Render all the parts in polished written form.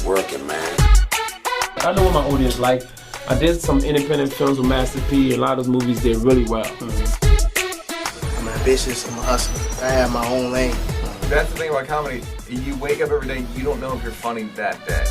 working, man. I know what my audience like. I did some independent films with Master P. A lot of those movies did really well. I'm ambitious, I'm a hustler. I have my own lane. That's the thing about comedy. You wake up every day, you don't know if you're funny that day.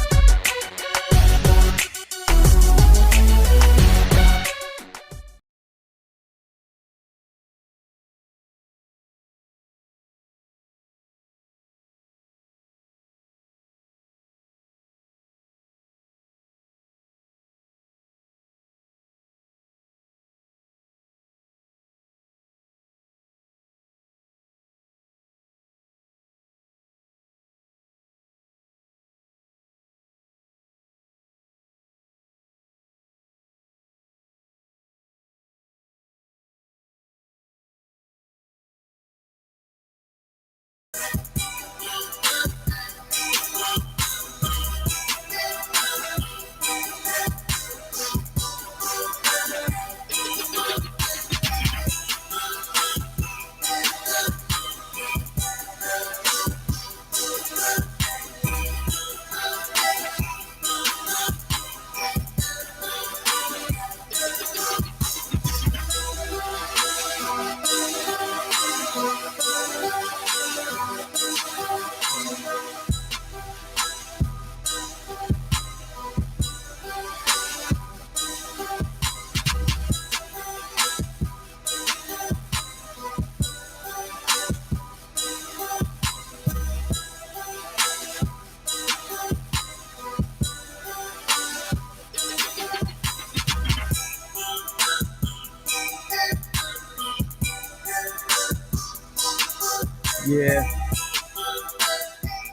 Yeah.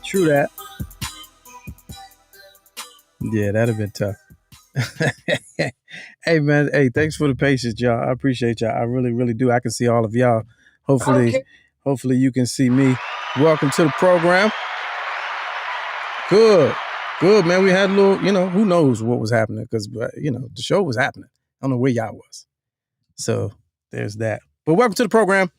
True that. Yeah, that'd have been tough. Hey, man. Hey, thanks for the patience, y'all. I appreciate y'all. I really, really do. I can see all of y'all. Hopefully you can see me. Welcome to the program. Good, man. We had a little, who knows what was happening because, the show was happening. I don't know where y'all was. So there's that. But welcome to the program.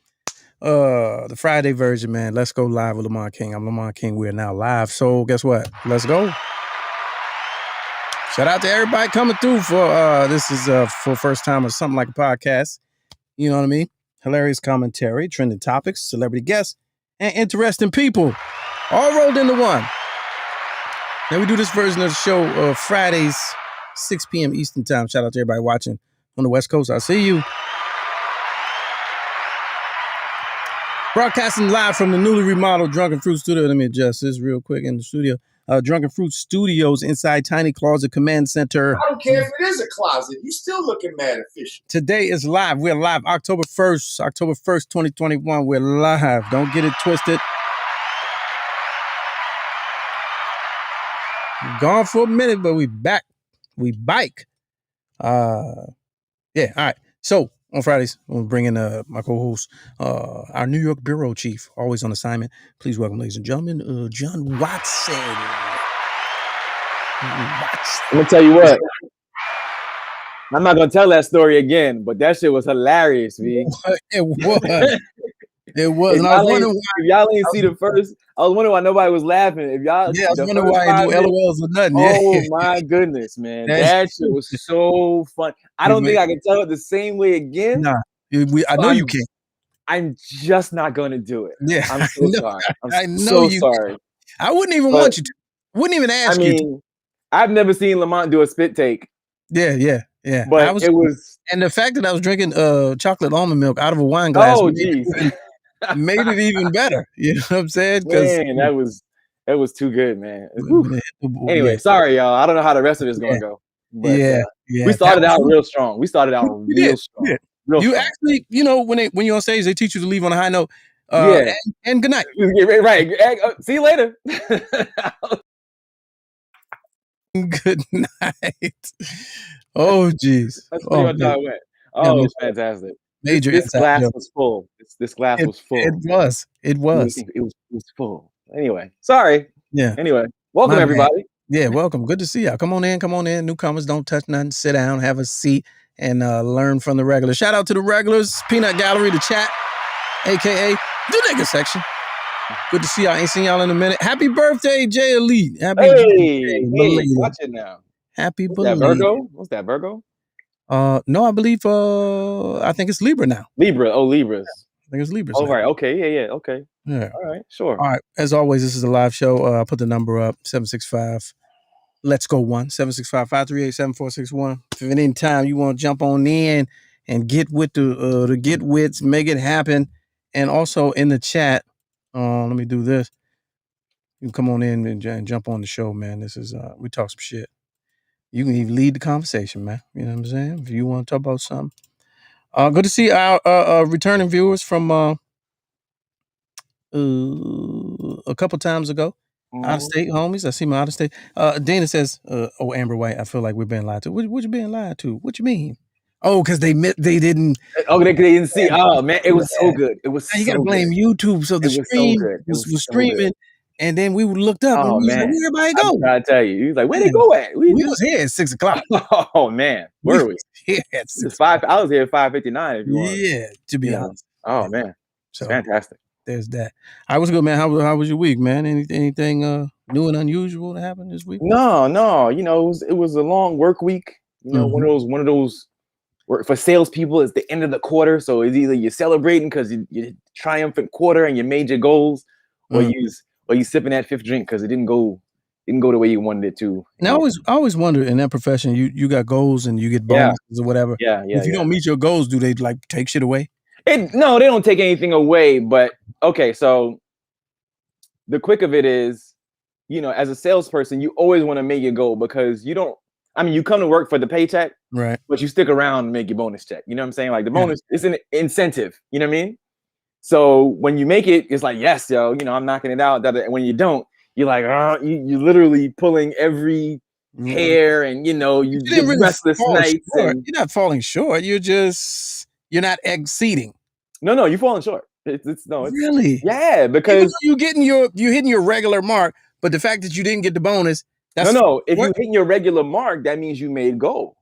The Friday version, man. Let's go live with Lamont King. I'm Lamont King. We're now live. So guess what? Let's go. Shout out to everybody coming through for this is for first time or something like a podcast. You know what I mean? Hilarious commentary, trending topics, celebrity guests, and interesting people. All rolled into one. Now we do this version of the show Fridays, 6 p.m. Eastern time. Shout out to everybody watching on the West Coast. I see you. Broadcasting live from the newly remodeled Drunken Fruit Studio. Let me adjust this real quick in the studio. Drunken Fruit Studios inside Tiny Closet Command Center. I don't care if it is a closet. You still looking mad official. Today is live. We're live October 1st, 2021. We're live. Don't get it twisted. We're gone for a minute, but we back. We bike. Yeah, all right. So, on Fridays, we'll bring in my co-host, our New York bureau chief, always on assignment. Please welcome, ladies and gentlemen, John Watson. I'm going to tell you what. I'm not going to tell that story again, but that shit was hilarious, man. It was. It was. And I was wondering why. If y'all didn't see the first, I was wondering why nobody was laughing. If y'all, yeah, I was wondering why I do LOLs or nothing. Oh my goodness, man, that shit was so fun. I don't think I can tell it the same way again. Nah, I know you can't. I'm just not going to do it. Yeah, I'm so sorry. I know you. Sorry. I wouldn't even want you to. Wouldn't even ask you. I mean, I've never seen Lamont do a spit take. Yeah. But it was, and the fact that I was drinking chocolate almond milk out of a wine glass. Oh, geez. Made it even better. You know what I'm saying? Man, that was too good, man. Anyway, sorry, y'all. I don't know how the rest of it's going to go. But, we started out real strong. Yeah. You actually, when you're on stage, they teach you to leave on a high note. And good night. Right. See you later. Good night. Oh, geez. That's pretty much how it went. Oh, it was fantastic. Major. This glass was full. This glass was full. It was. It was full. Anyway, sorry. Yeah. Anyway, welcome everybody. Yeah, welcome. Good to see y'all. Come on in. Newcomers, don't touch nothing. Sit down, have a seat, and learn from the regulars. Shout out to the regulars. Peanut Gallery, the chat, aka the nigga section. Good to see y'all. Ain't seen y'all in a minute. Happy birthday, Jay Elite. Happy birthday. Watch it now. Happy What's that, Virgo? What's that, Virgo? No, I believe I think it's Libra now. Libra. Oh, Libras. I think it's Libras. Oh, right. Okay. Yeah. Okay. Yeah. All right. Sure. All right. As always, this is a live show. I put the number up 765. Let's go 765-538-7461. If at any time you want to jump on in and get with the get wits, make it happen. And also in the chat, let me do this. You can come on in and jump on the show, man. This is we talk some shit. You can even lead the conversation, man. You know what I'm saying? If you want to talk about something. Good to see our returning viewers from a couple times ago. Out of state homies. I see my out of state. Dana says, "Oh, Amber White, I feel like we're being lied to." What you being lied to? What you mean? Oh, because they didn't. Oh, they didn't see. Oh man, it was so good. It was. You got to blame YouTube. So the stream was streaming, and then we looked up. Oh and man, where everybody go? I tell you, he was like, "Where they go at?" We was here at 6:00. Oh man, where we? Yeah, at 6. I was here at 5:59. If you want. Yeah, to be honest. Oh man, so fantastic. There's that. I was good, man. How was your week, man? Anything new and unusual that happened this week? No. You know, it was a long work week. You know, one of those for salespeople. It's the end of the quarter, so it's either you're celebrating because you triumphant quarter and you made your goals, or you sipping that fifth drink because it didn't go the way you wanted it to. Now, I always wonder in that profession, you got goals and you get bonuses or whatever. Yeah. If you don't meet your goals, do they like take shit away? No, they don't take anything away. But okay, so the quick of it is, you know, as a salesperson, you always want to make your goal because you don't. I mean, you come to work for the paycheck, right? But you stick around and make your bonus check. You know what I'm saying? Like the bonus, it's an incentive. You know what I mean? So when you make it, it's like, yes, yo, you know, I'm knocking it out. And when you don't, you're like, you're literally pulling every hair, and you know, you get restless nights. And you're not falling short. You're not exceeding. No, you're falling short. It's really, yeah, because you're hitting your regular mark, but the fact that you didn't get the bonus. No. If you're hitting your regular mark, that means you made goal.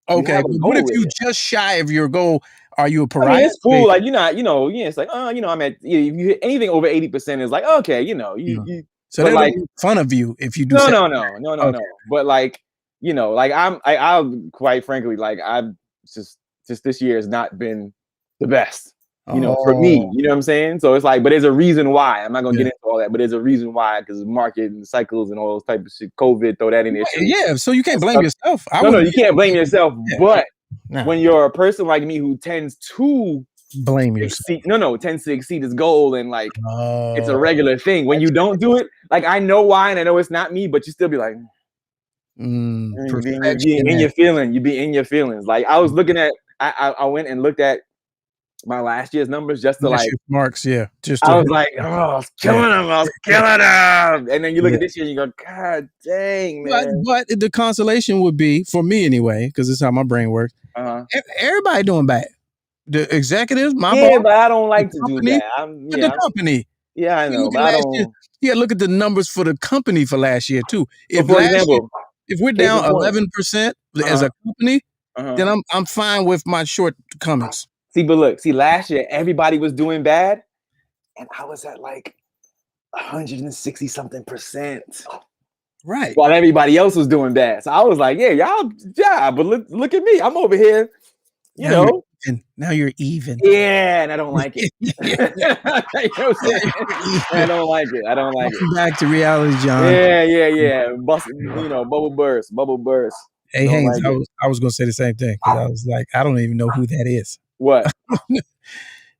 Okay, but what if you just shy of your goal? Are you a pariah? I mean, it's cool. Like you're not, it's like, you know, I'm at. If you hit anything over 80%, is like, okay, you know, you. So they like fun of you if you do. No. But like, you know, like I'll quite frankly, like I've just this year has not been the best, you know, for me. You know what I'm saying? So it's like, but there's a reason why. I'm not gonna get into all that, but there's a reason why, because market and cycles and all those type of shit. COVID, throw that in there. Yeah, so you can't blame yourself. No, you can't blame yourself. But when you're a person like me who tends to blame yourself, tends to exceed his goal, and like it's a regular thing. When you don't do it, like I know why, and I know it's not me, but you still be like, you be in your feelings. You be in your feelings. Like I was looking at, I went and looked at my last year's numbers just to like marks. Yeah, I was like, I was killing him. And then you look at this year, and you go, God dang, man. But the consolation would be for me anyway, because this is how my brain works. Everybody doing bad. The executives, my boss, but I don't like to do that. The company. Yeah, I know. But I don't. Look at the numbers for the company for last year too. If for example, if we're down 11% as a company, then I'm fine with my shortcomings. See, last year everybody was doing bad, and I was at like 160 something percent. Right. While everybody else was doing bad. So I was like, yeah, but look at me. I'm over here, you know. Now you're even. Yeah, and I don't like it. You know what I'm saying? I don't like it. Welcome back to reality, John. Yeah. Bubble burst. Hey, Haynes, I was going to say the same thing. I was like, I don't even know who that is. What?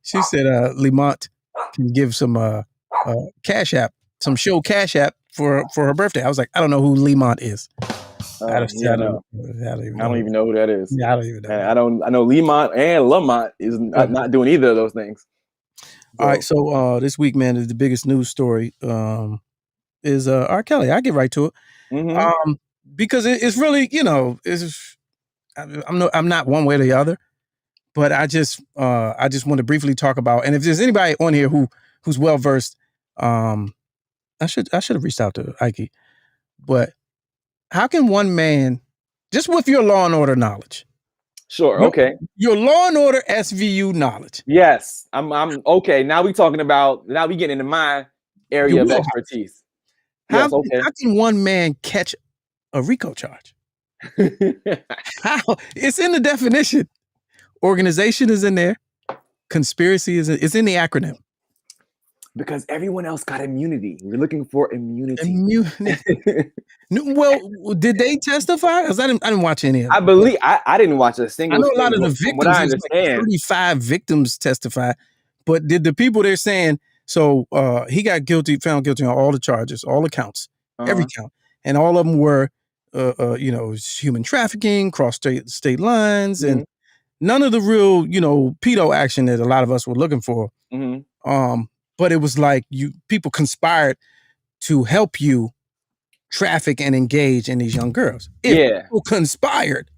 She said Lamont can give some Cash App, some show Cash App for her birthday. I was like, I don't know who Lamont is. I don't even know who that is. Yeah, I don't even know. I know Lamont and Lamont is not doing either of those things. So. All right, so this week, man, the biggest news story is R. Kelly. I get right to it, because it's really, you know, I'm not one way or the other, but I just want to briefly talk about, and if there's anybody on here who's well versed, I should have reached out to Ike, but. How can one man, just with your Law and Order knowledge? Sure. Okay. Your Law and Order SVU knowledge. Yes. I'm okay. Now we getting into my area of expertise. How, Yes, okay. how can one man catch a RICO charge? How? It's in the definition. Organization is in there. Conspiracy it's in the acronym. Because everyone else got immunity. We're looking for immunity. Well, did they testify? Because I didn't watch any of it. I believe I didn't watch a single. I know a lot of the victims. What I understand, 35 victims testified, but did the people they're saying? So he got found guilty on all the charges, all accounts, every count, and all of them were, human trafficking, cross state lines, and none of the real, pedo action that a lot of us were looking for. But it was like people conspired to help you traffic and engage in these young girls. If people conspired,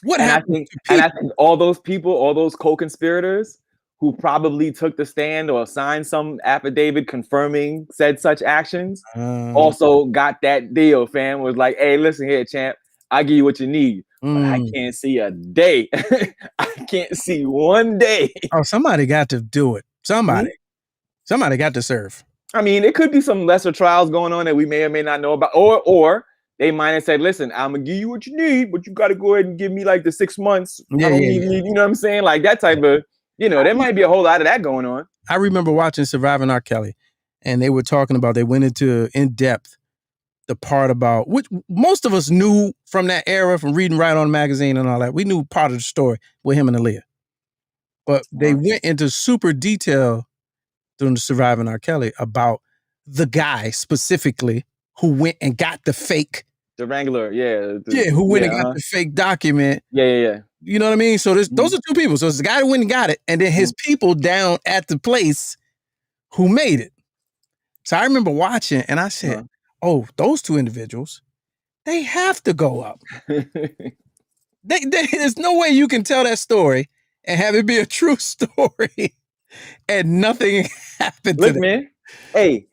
what happened? I think all those people, all those co-conspirators who probably took the stand or signed some affidavit confirming said such actions, also got that deal, fam. Was like, hey, listen here, champ, I give you what you need. But I can't see a day. I can't see one day. Oh, somebody got to do it. Somebody got to serve. I mean, it could be some lesser trials going on that we may or may not know about, or they might have said, listen, I'm gonna give you what you need, but you got to go ahead and give me like the 6 months. You know what I'm saying? Like that type of, there might be a whole lot of that going on. I remember watching Surviving R. Kelly, and they were talking about, they went into in depth the part about, which most of us knew from that era, from reading Right On magazine and all that. We knew part of the story with him and Aaliyah. But they went into super detail during the Surviving R. Kelly about the guy specifically who went and got the fake. The Wrangler, who went and got the fake document. Yeah. You know what I mean? So those are two people. So it's the guy who went and got it, and then his people down at the place who made it. So I remember watching, and I said, oh, those two individuals, they have to go up. There's no way you can tell that story and have it be a true story and nothing happened to them. Man. Hey,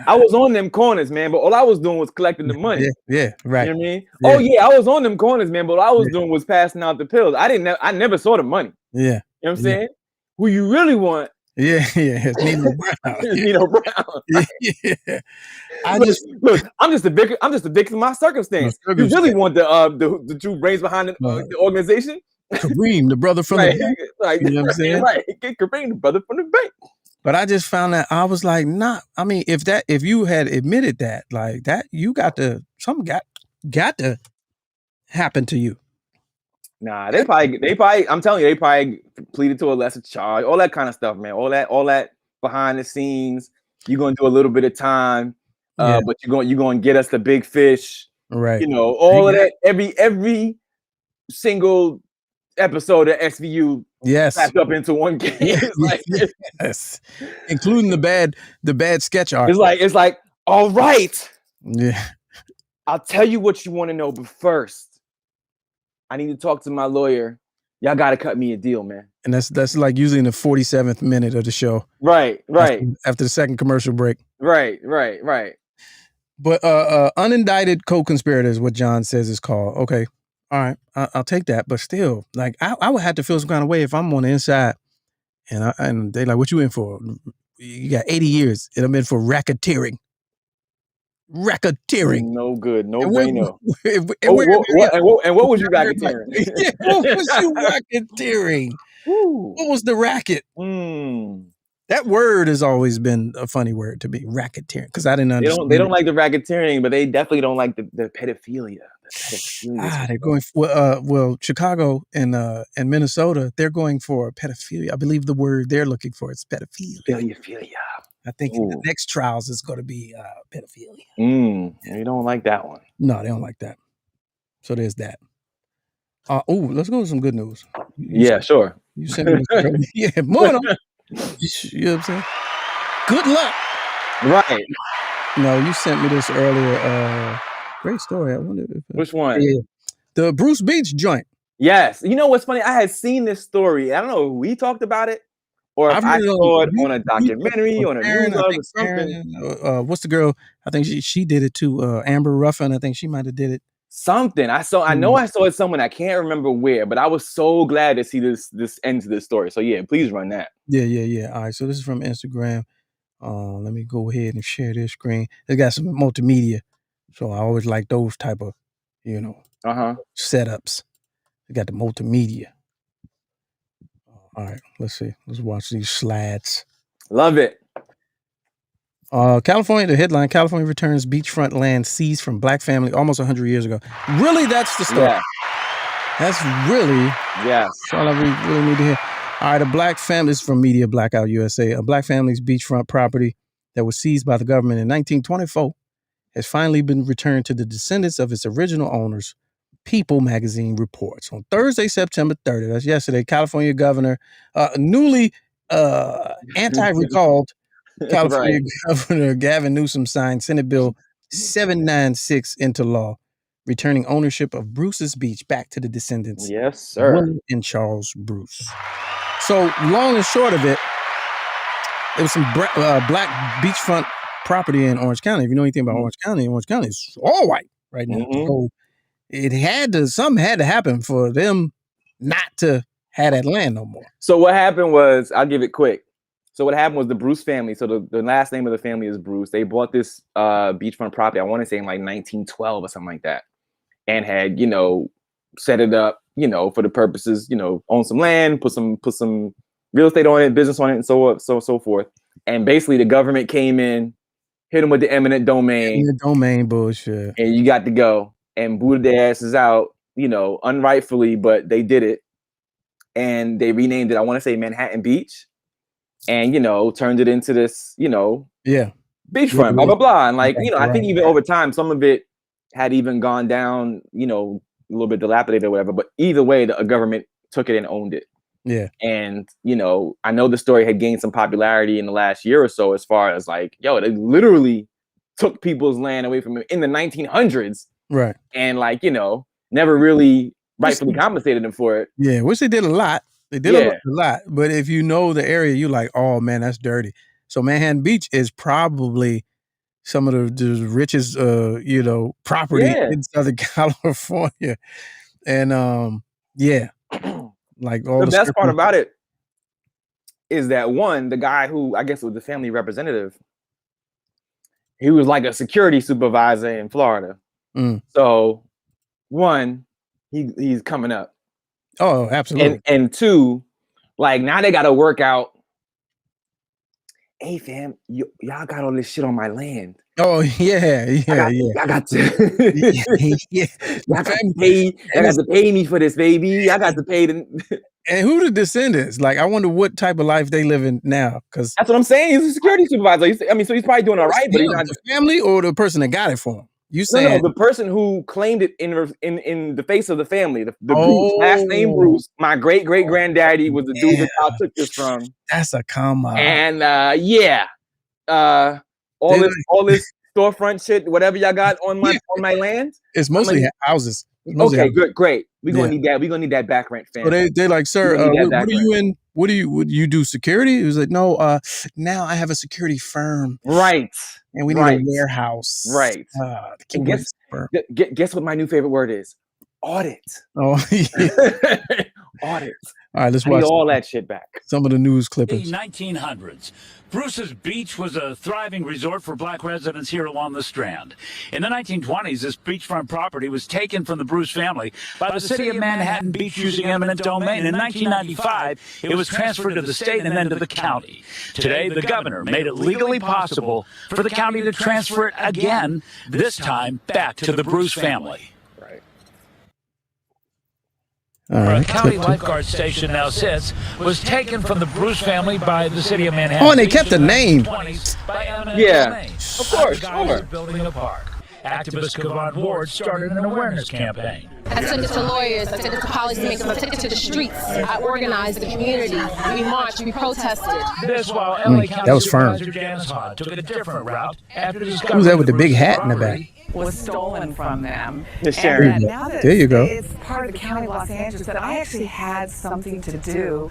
I was on them corners, man, but all I was doing was collecting the money. Yeah, right. You know what I mean? Yeah. Oh yeah, I was on them corners, man, but all I was doing was passing out the pills. I never saw the money. Yeah. You know what I'm saying? Who you really want? Yeah. It's Nino Brown. Nino Brown. Yeah. I'm just a victim of my circumstance. You really want the true brains behind the organization? Kareem, the brother from the bank. You know what I'm saying? Right. Get Kareem, the brother from the bank. But I just found that I was like, nah. I mean, if you had admitted that, like that, you something got to happen to you. Nah, they probably. I'm telling you, they probably pleaded to a lesser charge. All that kind of stuff, man. All that behind the scenes. You're gonna do a little bit of time, but you're going to get us the big fish, right? All of that. Every single episode of SVU. Yes, packed up into one case. Yes, including the bad sketch art. It's like, all right. Yeah, I'll tell you what you want to know, but first, I need to talk to my lawyer. Y'all got to cut me a deal, man. And that's like usually in the 47th minute of the show. Right. After the second commercial break. Right. But unindicted co-conspirators, what John says is called. Okay. All right, I'll take that, but still, like I would have to feel some kind of way if I'm on the inside, and they like, what you in for? You got 80 years, and I'm in for racketeering. No good, no bueno. And what was you racketeering? What was you racketeering? What was the racket? That word has always been a funny word to me, racketeering, because I didn't understand. They don't like the racketeering, but they definitely don't like the pedophilia. They're going for, Chicago and Minnesota, they're going for pedophilia. I believe the word they're looking for is pedophilia. I think in the next trials is going to be pedophilia. They don't like that one. No, they don't like that. So there's that. Let's go with some good news. Sure. You sent me this moving on. You know what I'm saying? Good luck. Right. No, you sent me this earlier. Great story. I wonder if which one? The Bruce Beach joint. Yes. You know what's funny? I had seen this story. I don't know if we talked about it or if I saw it on a documentary, on a news or something. What's the girl? I think she did it too. Amber Ruffin. I think she might have did it. Something. I know I saw it somewhere. I can't remember where, but I was so glad to see this end to this story. So yeah, please run that. Yeah. All right. So this is from Instagram. Let me go ahead and share this screen. They got some multimedia, so I always like those type of, setups. They got the multimedia. All right, let's see. Let's watch these slides. Love it. California, the headline, California returns beachfront land seized from black family almost 100 years ago. Really, that's the story. Yeah. That's really Yes. all I really need to hear. All right, a black family, this is from Media Blackout USA. A black family's beachfront property that was seized by the government in 1924 has finally been returned to the descendants of its original owners, People magazine reports. On Thursday, September 30th, that's yesterday, California governor, newly anti-recalled California Governor Gavin Newsom signed Senate Bill 796 into law, returning ownership of Bruce's Beach back to the descendants. Yes, sir. Willie and Charles Bruce. So long and short of it, it was some black beachfront property in Orange County. If you know anything about Orange County is all white right now. So something had to happen for them not to have that land no more. So what happened was, I'll give it quick. So what happened was the Bruce family. So the last name of the family is Bruce. They bought this beachfront property, I want to say in like 1912 or something like that, and had, set it up, for the purposes, own some land, put some real estate on it, business on it, and so forth. And basically the government came in, hit them with the eminent domain. The domain bullshit. And you got to go and booted their asses out, unrightfully, but they did it. And they renamed it, I want to say Manhattan Beach. And, turned it into this, beachfront, blah, blah, blah. And I think even over time, some of it had even gone down, a little bit dilapidated or whatever. But either way, the government took it and owned it. Yeah. And, I know the story had gained some popularity in the last year or so, as far as they literally took people's land away from them in the 1900s. Right. And never really rightfully compensated them for it. Yeah, which they did a lot. They did a lot. But if you know the area, you're like, oh man, that's dirty. So Manhattan Beach is probably some of the richest, property in Southern California. And like all the best part about it is that the guy who I guess was the family representative, he was like a security supervisor in Florida. So he's coming up. Oh, absolutely. And two, now they got to work out. Hey, fam, y'all got all this shit on my land. Oh yeah. I got to, y'all got to pay me for this, baby. I got to pay them. And who the descendants? I wonder what type of life they live in now. Because that's what I'm saying. He's a security supervisor. So he's probably doing all right. But he's not the family or the person that got it for him. You saying no, the person who claimed it in the face of the family, the Bruce, last name Bruce. My great granddaddy was the dude that I took this from. That's a come on. And all this storefront shit, whatever y'all got on my land. It's mostly houses. Okay, good, great. We're gonna need that. We're gonna need that back rent, fam. So they like, sir, what are you in? Would you do security? It was like, no, now I have a security firm. Right. And we need a warehouse. Right. And guess what my new favorite word is? Audit. Oh, yeah. Audit. All right, let's watch all that shit back. Some of the news clippings. In the 1900s, Bruce's Beach was a thriving resort for black residents here along the Strand. In the 1920s, this beachfront property was taken from the Bruce family by the city of Manhattan Beach using eminent domain. In 1995, it was transferred to the state and then to the county. Today, the governor made it legally possible for the county to transfer it again, this time back to the Bruce family. Where a county lifeguard station now sits was taken from the Bruce family by the city of Manhattan. Oh, and they kept the name. Yeah, of course, sure. Building a park. Activist Kevon Ward started an awareness campaign. I took it to lawyers, I took it to policymakers, I took it to the streets. I organized the community. We marched, we protested. This while LA County that was firm. Supervisor Janice Hahn took a different route after discovering who's that with the big hat in the back? Was stolen from them. And now that there you go. It's part of the county of Los Angeles that I actually had something to do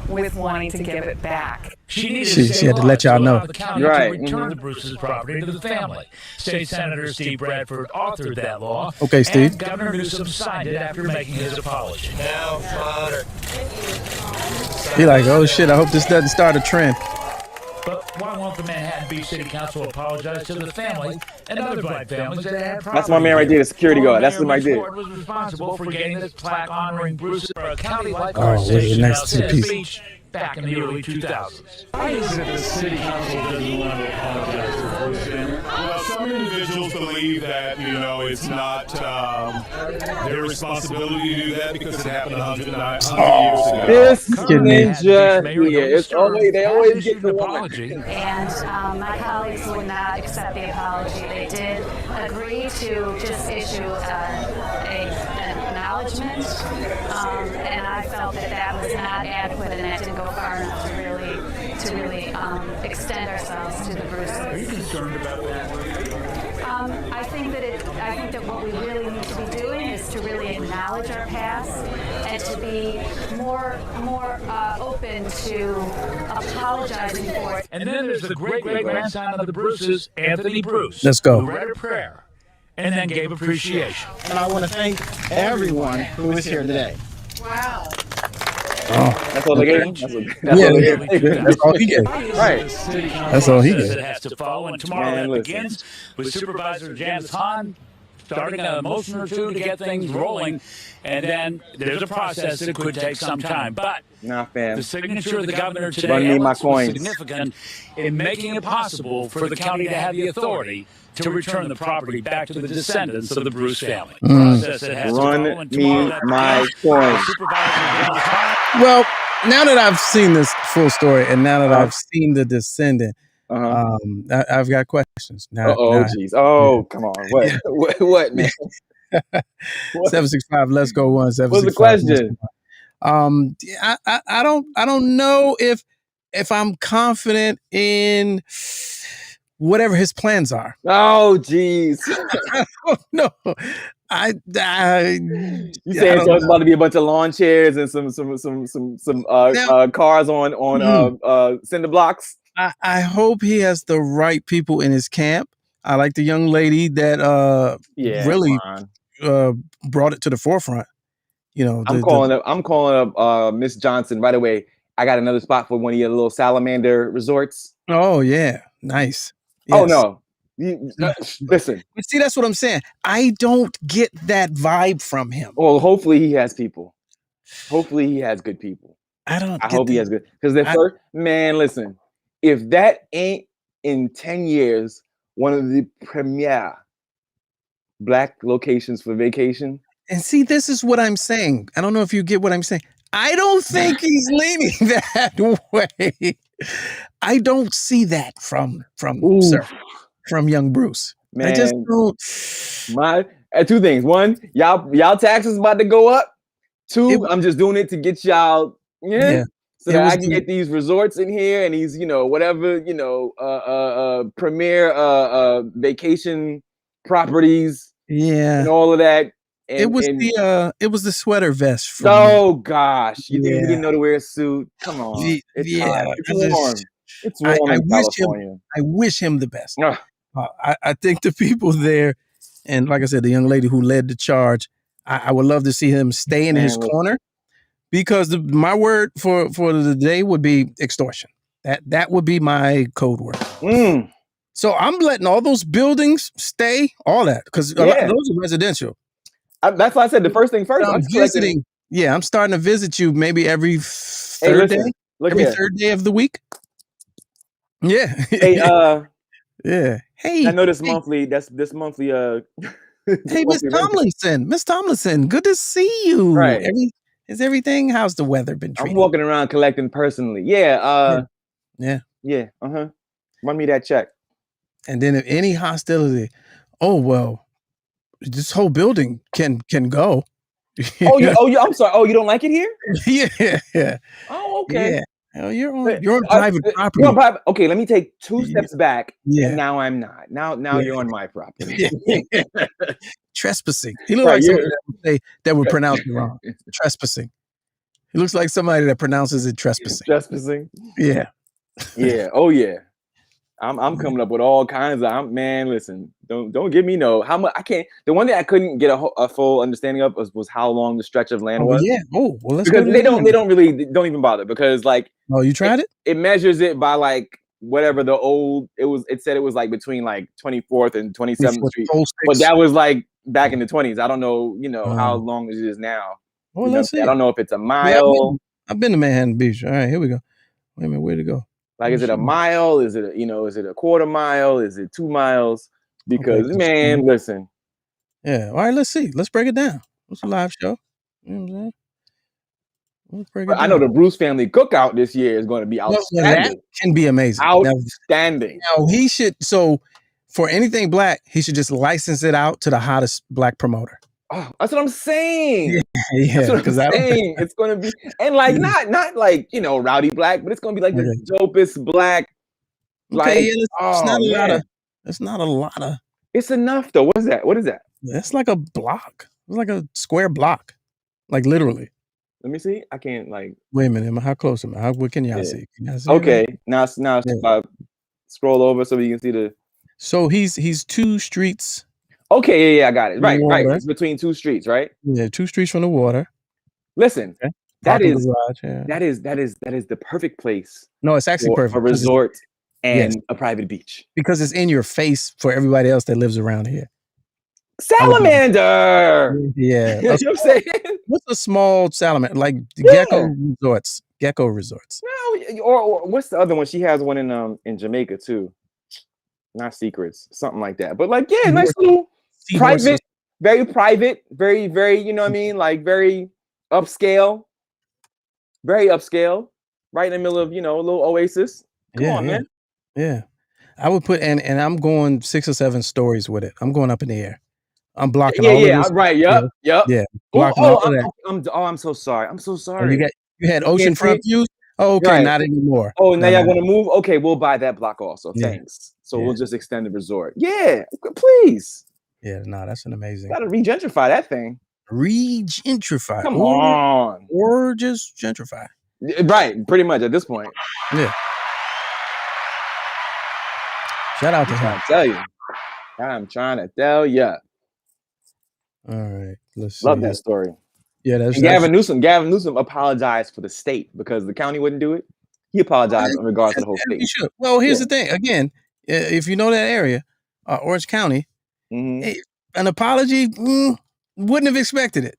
with wanting to give it back. She had to let y'all know. The county to return the Bruce's property to the family. State Senator Steve Bradford authored that law. Okay, Steve. And Governor Newsom signed it after making his apology. Now, Father. He like, oh shit, I hope this doesn't start a trend. But why won't the Manhattan Beach City Council apologize to the family and other black families that had property? That's my man right there, the security guard. That's Mayor what I did. Ford was responsible for getting this plaque honoring Bruce's county Oh, lifeguard wait, station next to the out piece. Beach back in the early 2000s. Why is it the city council doesn't want to apologize to the Bruce family? Well, some individuals believe that, it's not their responsibility to do that because it happened 100 years ago. This Kidding. ninja, it's always, they always get the apology. And my colleagues would not accept the apology. They did agree to just issue an acknowledgement, and I felt that was not adequate and that didn't go far enough to really extend ourselves to the Bruces. Are you concerned about that? I think that what we really need to be doing is to really acknowledge our past and to be more open to apologizing for it. And then there's the great-great-grandson of the Bruces, Anthony Bruce. Let's go. Who read a prayer and then gave appreciation. And I want to thank everyone who is here today. Wow. That's all they gave. That's all he gave. Right. That's all he Says gave. it has to follow, and tomorrow Man, that listen. begins with Supervisor Janice Hahn starting a motion or two to get things rolling, and then there's a process that could take some time. But Nah, fam. the signature of the governor today Run me my Alex, was coins. significant in making it possible for the county to have the authority to return the property back to the descendants of the Bruce family. Process that has to follow, Run and tomorrow me that my begins coins. with Supervisor Janice Hahn. Well, now that I've seen this full story and now that I've seen the descendant, I've got questions. Now, Jeez. Oh, come on. What, man? 765. Let's go one. What's the question? I don't know if I'm confident in whatever his plans are. Oh, jeez. I don't know. You saying so it's about to be a bunch of lawn chairs and some cars on cinder blocks? I hope he has the right people in his camp. I like the young lady that really brought it to the forefront. I'm calling up Miss Johnson right away. I got another spot for one of your little salamander resorts. Oh yeah, nice. Oh Yes. no. Listen. But see, that's what I'm saying. I don't get that vibe from him. Well, hopefully he has people. Hopefully he has good people. I hope he has good, because the first man. Listen, if that ain't in 10 years one of the premier black locations for vacation. And see, this is what I'm saying. I don't know if you get what I'm saying. I don't think he's leaning that way. I don't see that from young Bruce. Man, I just don't. Two things. One, y'all taxes about to go up. Two, I'm just doing it to get y'all so that I can get these resorts in here and these, whatever, premier vacation properties. Yeah. And all of that. And, it was the sweater vest. Oh gosh. You didn't know to wear a suit. Come on. It's hot. It's warm. It's warm in California. I wish him the best. I think the people there, and like I said, the young lady who led the charge, I would love to see him stay in his corner, because my word for the day would be extortion. That would be my code word. So I'm letting all those buildings stay, all that, because those are residential. That's why I said the first thing first. I'm visiting. Yeah, I'm starting to visit you maybe every third day. Every third day of the week. Yeah. Hey, yeah. Hey, I know this monthly. That's this monthly. Hey, Miss Tomlinson. Miss Tomlinson, good to see you. Right. Is everything? How's the weather been treating? I'm walking around collecting personally. Yeah. Yeah. Run me that check. And then if any hostility, this whole building can go. I'm sorry. Oh, you don't like it here? Yeah. Oh, okay. Yeah. You're on private property. Okay, let me take 2 steps back. Yeah. And now I'm not. Now you're on my property. Trespassing. He looks like somebody that would pronounce it wrong. Trespassing. He looks like somebody that pronounces it trespassing. Trespassing. Yeah. Yeah. Oh yeah. I'm coming up with all kinds of. Man, listen. Don't give me how much I can't. The one that I couldn't get a full understanding of was how long the stretch of land was. Yeah. Oh well, let's because they don't even bother, because like. Oh, you tried it? It measures it by like whatever the old it said it was like between like 24th and 27th Street. But 06. that was like back in the 20s. I don't know, how long it is now. Well, let's see. I don't know if it's a mile. I've been to Manhattan Beach. All right, here we go. Wait a minute, where to go? Like, is it a mile? Is it is it a quarter mile? Is it 2 miles? Because man, listen. Yeah. All right, let's see. Let's break it down. It's a live show. You know what I'm saying? Let's break it down. I know the Bruce family cookout this year is going to be outstanding. That can be amazing. Outstanding. Now he should. So for anything black, he should just license it out to the hottest black promoter. Oh, that's what I'm saying. Yeah, that's what I'm saying. It's going to be, and like not like rowdy black, but it's going to be like the dopest black. Okay, it's not a lot of. It's not a lot of. It's enough though. What is that? What is that? It's like a block. It's like a square block, like literally. Let me see. I can't like. Wait a minute. How close am I? What can y'all see? Can y'all see okay, now scroll over so you can see the. So he's 2 streets. Okay, yeah, I got it. Right. It's between 2 streets, right? Yeah, 2 streets from the water. Listen, okay. that is garage, that is the perfect place. No, it's actually perfect. A resort and a private beach. Because it's in your face for everybody else that lives around here. Salamander. Yeah. You know what I'm saying? What's a small salamander? Like Gecko Resorts. Gecko Resorts. No, or what's the other one? She has one in Jamaica too. Not Secrets, something like that. But like, yeah, nice little private, very private, very, very, you know what I mean? Like very upscale, right in the middle of, a little oasis. Come on, man. Yeah. I would put, and I'm going 6 or 7 stories with it. I'm going up in the air. I'm blocking all of this. Right. Yep. Yeah. Blocking all of that. I'm so sorry. I'm so sorry. You had oceanfront views? Oh, okay, right. Not anymore. Oh, now y'all want to move? Okay, we'll buy that block also. Thanks. So we'll just extend the resort. Yeah, please. Yeah, no, that's an amazing. Gotta regentrify that thing. Regentrify. Come on. Or just gentrify. Right, pretty much at this point. Yeah. Shout out to him. I'm trying to tell you. All right, let's see. Love that story. Yeah, that's Gavin Newsom apologized for the state because the county wouldn't do it. He apologized in regards to the whole state. Well, here's the thing. Again, if you know that area, Orange County, an apology, wouldn't have expected it.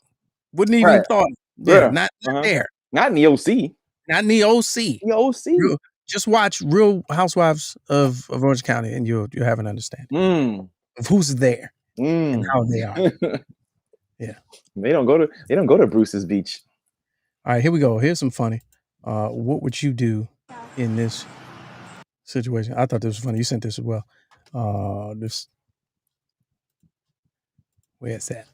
Wouldn't even thought. Yeah, not there. Not in the OC. Not in the OC. The OC. Just watch Real Housewives of Orange County, and you'll have an understanding of who's there and how they are. Yeah, they don't go to Bruce's Beach. All right, here we go. Here's some funny. What would you do in this situation? I thought this was funny. You sent this as well. Where's that?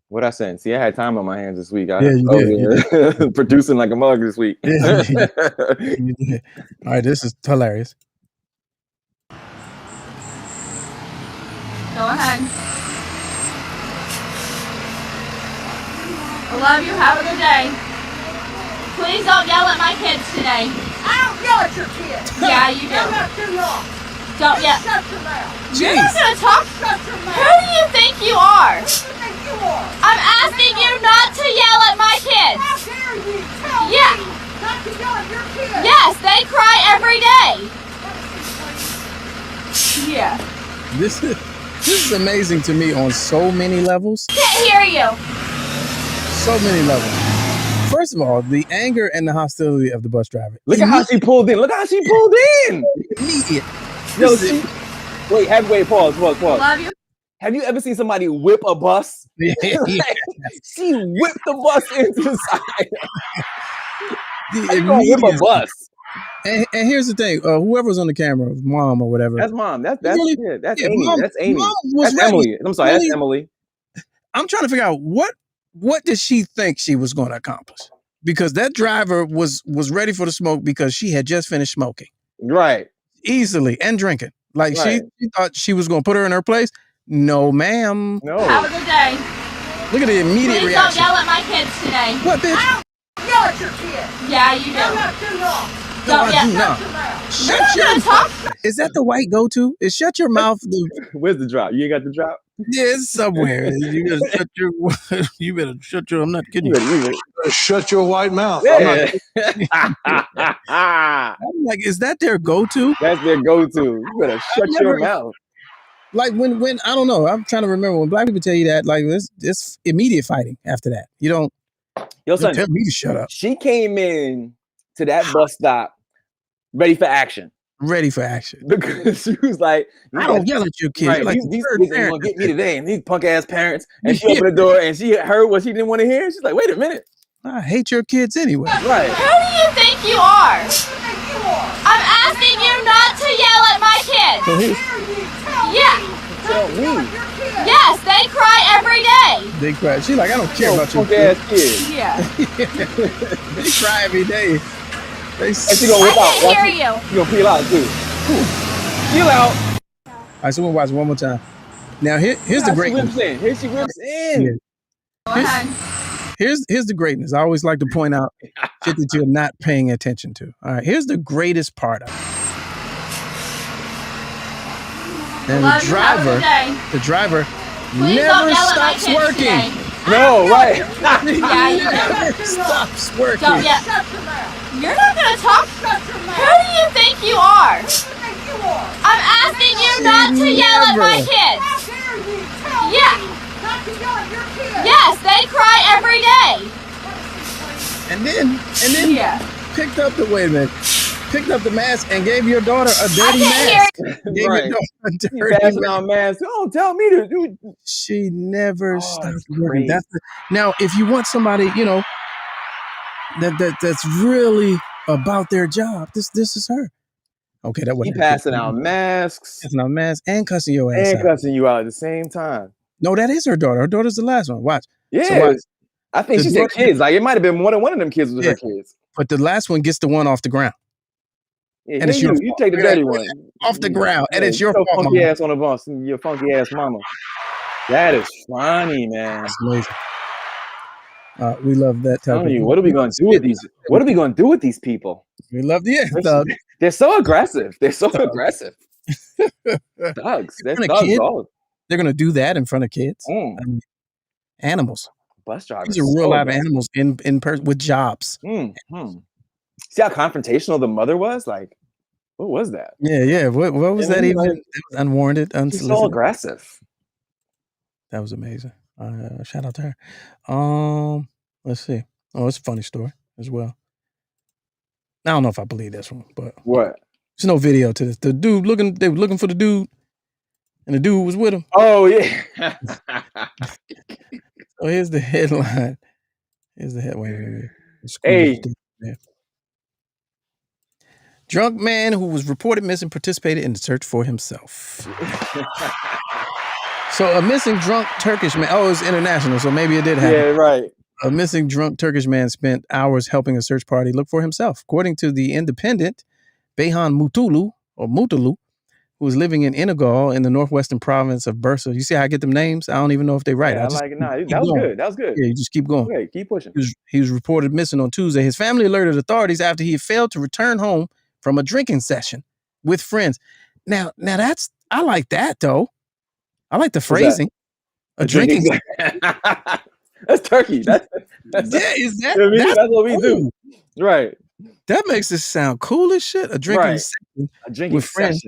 What I sent? See, I had time on my hands this week. You did. Producing like a mug this week. Yeah, you did. All right, this is hilarious. Go ahead. I love you. Have a good day. Please don't yell at my kids today. I don't yell at your kids. Yeah, you do. You're not too long. Don't yell. Shut your mouth. You're not going to talk. Shut your mouth. Who do you think you are? Who do you think you are? I'm asking you not to yell at my kids. How dare you tell me not to yell at your kids? Yes, they cry every day. Yeah. This is amazing to me on so many levels. Can't hear you. So many levels. First of all, the anger and the hostility of the bus driver. Look at how she pulled in. Immediate. Yo, wait, pause. Love you. Have you ever seen somebody whip a bus? Yeah. She whipped the bus into the side. How you gonna whip a bus? And here's the thing: whoever's on the camera, mom or whatever. That's mom. That's Amy. That's Amy. That's Emily. I'm sorry. That's Emily. I'm trying to figure out what did she think she was going to accomplish? Because that driver was ready for the smoke because she had just finished smoking. Right. Easily and drinking. Like she thought she was going to put her in her place. No, ma'am. No. Have a good day. Look at the immediate Please reaction. Don't yell at my kids today. What, bitch? I don't yell at your kids. Yeah, you do. You're not too long. Don't yell. Shut your mouth. Shut your mouth. Is that the white go-to? Is shut your mouth? Where's the drop? You ain't got the drop? Yeah, it's somewhere. You better shut your. You better shut your. I'm not kidding you. You better shut your white mouth. Yeah. I'm like, is that their go-to? That's their go-to. You better shut your mouth. Like when I don't know. I'm trying to remember when black people tell you that. Like it's immediate fighting after that. You don't. Yo, son, tell me to shut up. She came in to that bus stop ready for action. Ready for action. Because she was like, I don't yell at your kids. Right, Like these kids ain't gonna get me today, and these punk ass parents. And she opened the door and she heard what she didn't want to hear. She's like, wait a minute. I hate your kids anyway. Right. Who do you think you are? I'm asking you not to yell at my kids. Yeah. Tell me. Yes, they cry every day. They cry. She's like, I don't care about your ass kids. Yeah. They cry every day. And she gonna whip out. I can't hear you. She gonna peel out too. Peel out. All right, so we'll watch it one more time. Now here's the greatness. Here she whips in. Here's the greatness. I always like to point out shit that you're not paying attention to. All right, here's the greatest part of it. And the driver Please never stops working. No, right. Yeah, you never stops working. Don't yet. You're not gonna talk. Who do you think you are? I'm asking you not to yell at my kids. Yeah. Yes, they cry every day. And then picked up the picked up the mask and gave your daughter a dirty mask. Gave Right. your daughter a She dirty passing mask. out masks. Don't tell me to do. She never stopped working. crazy. Now, if you want somebody, that's really about their job, this is her. Okay, that She wasn't passing out masks. Passing out masks and cussing your ass And out. cussing you out at the same time. No, that is her daughter. Her daughter's the last one. Watch. Yeah. So watch. I think The she said daughter- kids. Like, it might have been more than one of them kids was her kids. But the last one gets the one off the ground. Yeah, And it's you, your you fault. take the Look at dirty that. one. Off the ground. And it's your Your fault, funky mama. ass on the bus. Your funky ass mama. That is funny, man. That's amazing. We love that type Telling of you, what are we gonna do with these? What are we gonna do with these people? We love the They're so aggressive. They're so aggressive. Thugs. They're front of thugs. kids? All They're gonna do that in front of kids. I mean, animals. bus drivers. These are real live animals in person with jobs. Mm-hmm. See how confrontational the mother was? Like, what was that? Yeah. What was that even? That was unwarranted, She's unsolicited. so aggressive. That was amazing. Shout out to her. Let's see. Oh, it's a funny story as well. I don't know if I believe this one, but what? There's no video to this. The dude they were looking for the dude, and the dude was with him. Oh yeah. So here's the headline. Here's the headline. Hey. Drunk man who was reported missing participated in the search for himself. So a missing drunk Turkish man. Oh, it's international, so maybe it did happen. Yeah, right. A missing drunk Turkish man spent hours helping a search party look for himself. According to the Independent, Beyhan Mutulu, who was living in Inagal in the northwestern province of Bursa. You see how I get them names? I don't even know if they're right. Yeah, I just like it. Nah, keep that was going. good. That was good. Yeah, you just keep going. Okay, keep pushing. He was reported missing on Tuesday. His family alerted authorities after he had failed to return home from a drinking session with friends. Now that's, I like that though. I like the phrasing. A drinking session. That's turkey. That's is that? You know what I mean? That's what we do. Right. That makes it sound cool as shit. A drinking session with friends.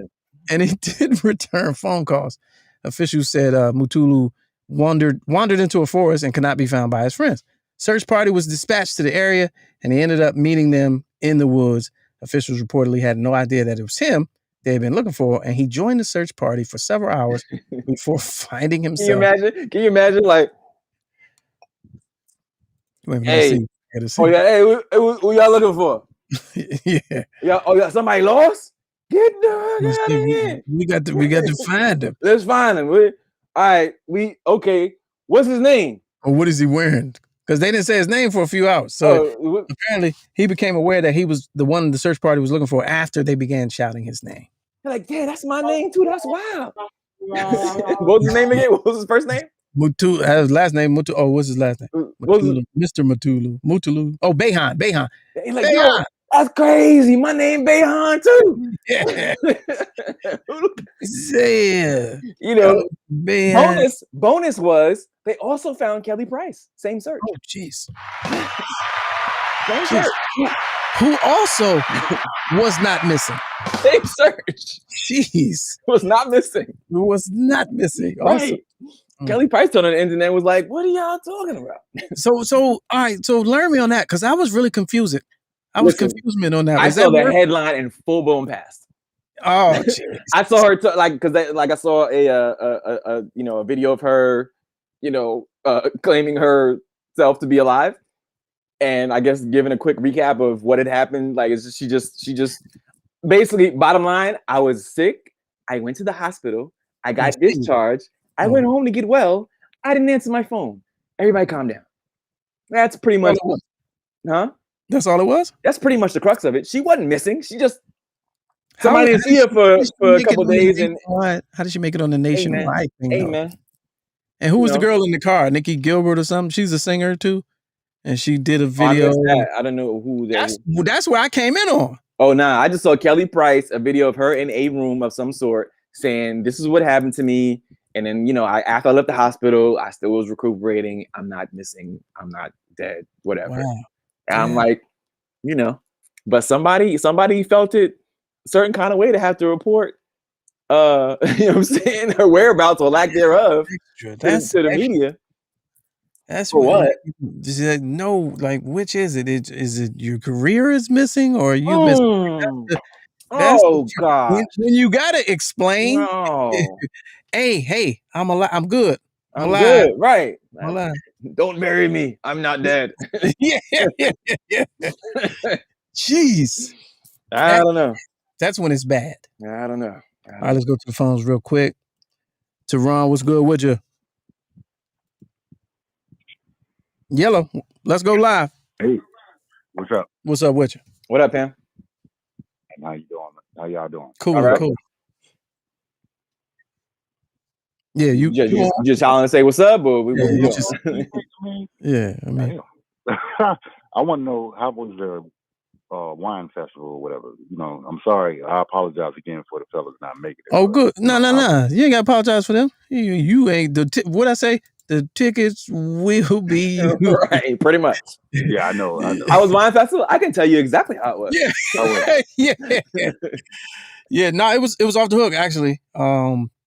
And he did return phone calls. Officials said Mutulu wandered into a forest and could not be found by his friends. Search party was dispatched to the area, and he ended up meeting them in the woods. Officials reportedly had no idea that it was him they had been looking for, and he joined the search party for several hours before finding himself. Can you imagine like, hey, who y'all looking for? Yeah. Y'all, somebody lost? Get out of here. We got to find him. Let's find him. All right. Okay. What's his name? Or what is he wearing? Because they didn't say his name for a few hours. So apparently he became aware that he was the one the search party was looking for after they began shouting his name. They're like, yeah, that's my name too. That's wild. What was his name again? What was his first name? Mutulu. His last name Mutulu. Oh, what's his last name? Mutulu. Mr. Mutulu. Oh, Beyhan. He's like, yo, that's crazy. My name Beyhan too. Yeah. Yeah. You know, Man. Bonus was they also found Kelly Price. Same search. Oh, jeez. Same search. Who also was not missing. Same search. Jeez. Was not missing. Who was not missing. Right. Also. Kelly Price on the internet was like, "What are y'all talking about?" So all right. So learn me on that because I was really confused. I was confused on that. I Was saw that the headline and full blown past. Oh, geez. I saw her because I saw a video of her, claiming herself to be alive, and I guess giving a quick recap of what had happened. Like she just basically bottom line. I was sick. I went to the hospital. I got discharged. I went home to get well. I didn't answer my phone. Everybody calm down. That's pretty much, huh? That's all it was? That's pretty much the crux of it. She wasn't missing. She just, somebody didn't see her for a couple days. And how did she make it on the nationwide thing? Hey, man. And who was the girl in the car? Nikki Gilbert or something? She's a singer too. And she did a video. I don't know who that is. That's where I came in on. Oh, nah. I just saw Kelly Price, a video of her in a room of some sort saying, this is what happened to me. And then, after I left the hospital, I still was recuperating. I'm not missing. I'm not dead, whatever. Wow. And I'm like, but somebody felt it a certain kind of way to have to report, what I'm saying, her whereabouts or lack thereof to the media. That's for what? No, like, which is it? Is it your career is missing or you missing? God. When you gotta explain. No. Hey, I'm alive. I'm good. I'm alive. Good, right. I'm alive. Don't bury me. I'm not dead. yeah. Jeez. I don't know. That's when it's bad. I don't know. All right, let's go to the phones real quick. Teron, what's good with you? Yellow, let's go live. Hey, what's up? What's up with you? What up, Pam? How you doing? How y'all doing? Cool, right. cool. Yeah, you just calling to say what's up, or we yeah, I mean, I want to know how was the wine festival or whatever. I'm sorry. I apologize again for the fellas not making it. Oh, good. No. You ain't got to apologize for them. You ain't what I say. The tickets will be right, pretty much. Yeah, I know. I was wine festival. I can tell you exactly how it was. Yeah. No, it was off the hook actually.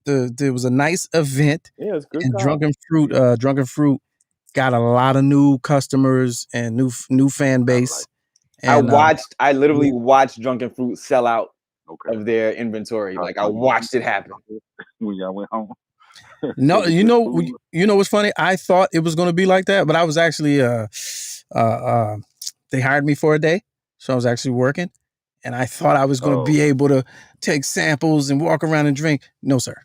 There was a nice event. Yeah, it was good. And Drunken Fruit got a lot of new customers and new fan base. And, I literally watched Drunken Fruit sell out of their inventory. Like I watched it happen when y'all went home. No, you know what's funny? I thought it was going to be like that, but I was actually they hired me for a day, so I was actually working, and I thought I was going to be able to take samples and walk around and drink. No, sir.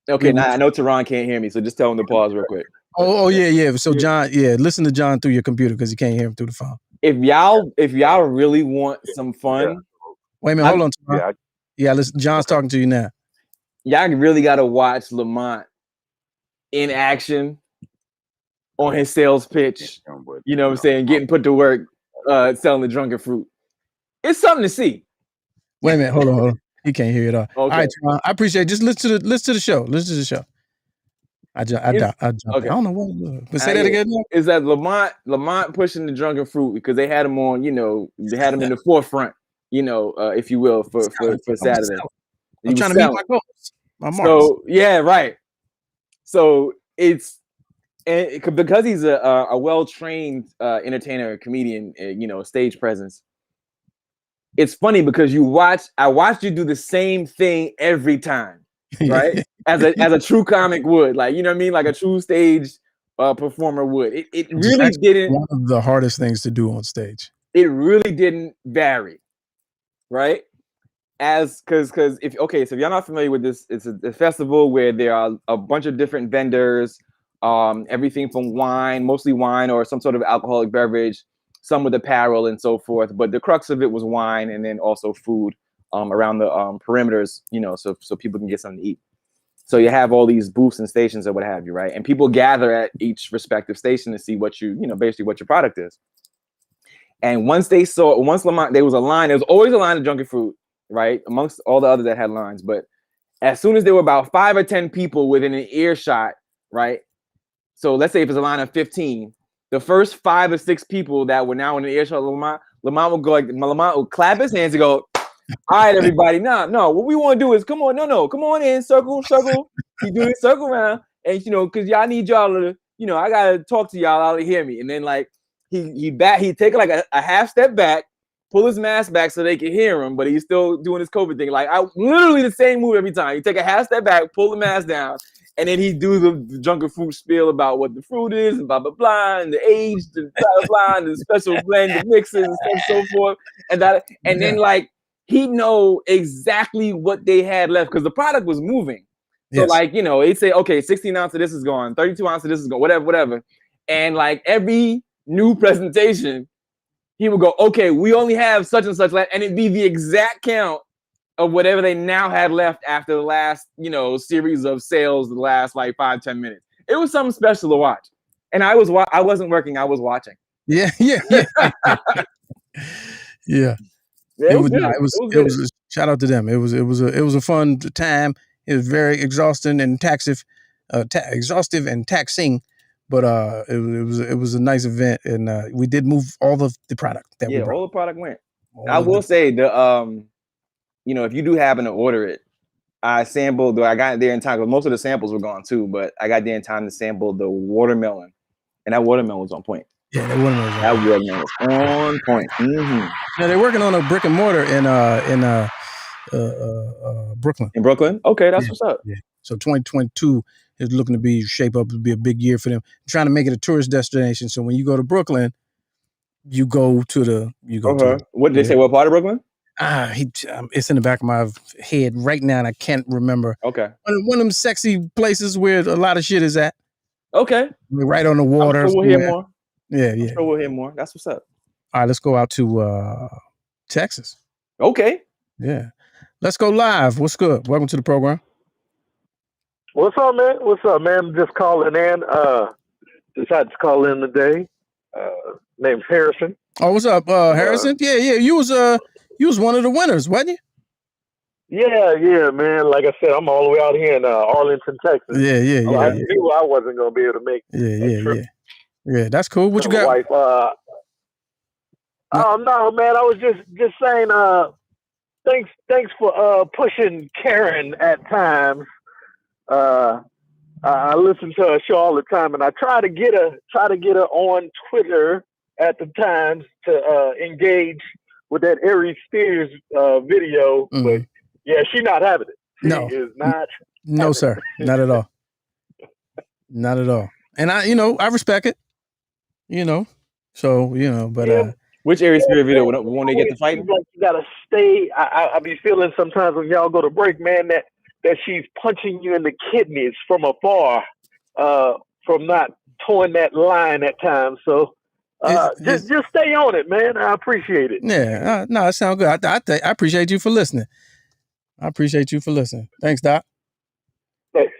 Okay, now I know Teron can't hear me, so just tell him to pause real quick. Oh yeah. So John, listen to John through your computer because you can't hear him through the phone. If y'all really want some fun, wait a minute, hold on. Teron. Yeah, listen, John's talking to you now. Y'all really got to watch Lamont in action on his sales pitch. You know what I'm saying? Getting put to work, selling the Drunken Fruit. It's something to see. Wait a minute, hold on. He can't hear it all. Okay. All right, Teron, I appreciate it. Just listen to the show. Listen to the show. I jumped. Okay. I don't know what it was. But say that again. Is that Lamont pushing the Drunken Fruit because they had him on, they had him in the forefront, if you will, for Saturday. I'm trying to meet my goals. So yeah, right. So it's because he's a well-trained entertainer, comedian, stage presence. It's funny because I watched you do the same thing every time, right? as a true comic would, like, you know what I mean, like a true stage performer would. It really didn't. One of the hardest things to do on stage. It really didn't vary, right? Because if you're not familiar with this, it's a festival where there are a bunch of different vendors, everything from wine, mostly wine or some sort of alcoholic beverage, some with apparel and so forth. But the crux of it was wine, and then also food around the perimeters, so people can get something to eat. So you have all these booths and stations or what have you, right? And people gather at each respective station to see what basically what your product is. And once Lamont, there was a line. There was always a line of Drunken Fruit, right, amongst all the others that had lines. But As soon as there were about 5 or 10 people within an earshot, right? So let's say if it's a line of 15, the first 5 or 6 people that were now in the earshot of Lamont would go like, Lamont would clap his hands and go, all right, everybody. No, what we want to do is come on in, circle. He do this circle around, and because y'all need y'all to, I gotta talk to y'all to hear me. And then like he'd take like a half step back, pull his mask back so they can hear him, but he's still doing his COVID thing. Like I literally the same move every time. He take a half step back, pull the mask down, and then he do the jungle fruit spiel about what the fruit is and blah blah blah, and the age, the blah blah, and the special blend, the mixes, and so forth, and then like. He know exactly what they had left because the product was moving. So like, he'd say, okay, 16 ounce of this is gone, 32 ounce of this is gone, whatever. And like every new presentation, he would go, okay, we only have such and such left. And it'd be the exact count of whatever they now had left after the last, series of sales, the last like 5-10 minutes. It was something special to watch. And I wasn't working, I was watching. Yeah. Yeah. Yeah, It was shout out to them. It was a fun time. It was very exhausting and exhaustive and taxing, but it was a nice event, and we did move all of the product that we brought. All the product went. I will say if you do happen to order it, I sampled. I got there in time because most of the samples were gone too, but I got there in time to sample the watermelon, and that watermelon was on point. Yeah, that watermelon was on point. Mm-hmm. Now they're working on a brick and mortar in Brooklyn. In Brooklyn? Okay, that's what's up. Yeah. So 2022 is looking to shape up to be a big year for them. Trying to make it a tourist destination. So when you go to Brooklyn, you go to what did they say? What part of Brooklyn? It's in the back of my head right now, and I can't remember. Okay. One of them sexy places where a lot of shit is at. Okay. Right on the water. I'm sure we'll hear more. Yeah. I'm sure we'll hear more. That's what's up. All right, let's go out to Texas. Okay. Yeah. Let's go live. What's good? Welcome to the program. What's up, man? Just calling in. Decided to call in today. Name's Harrison. Oh, what's up, Harrison? Yeah. You was one of the winners, wasn't you? Yeah, man. Like I said, I'm all the way out here in Arlington, Texas. Yeah. I knew I wasn't gonna be able to make that trip. Yeah, that's cool. What you got? Wife, no, man. I was just saying. Thanks for pushing Karen at times. I listen to her show all the time, and I try to get her on Twitter at the times to engage with that Aries Spears video. Mm-hmm. But yeah, she's not having it. No, she is not. No, sir, not at all. Not at all. And I respect it. But which Aries Spears video when they get to fighting? Like you gotta stay. I be feeling sometimes when y'all go to break, man, that she's punching you in the kidneys from afar, from not towing that line at times. So just stay on it, man. I appreciate it. Yeah, no, it sounds good. I appreciate you for listening. Thanks, Doc. Thanks.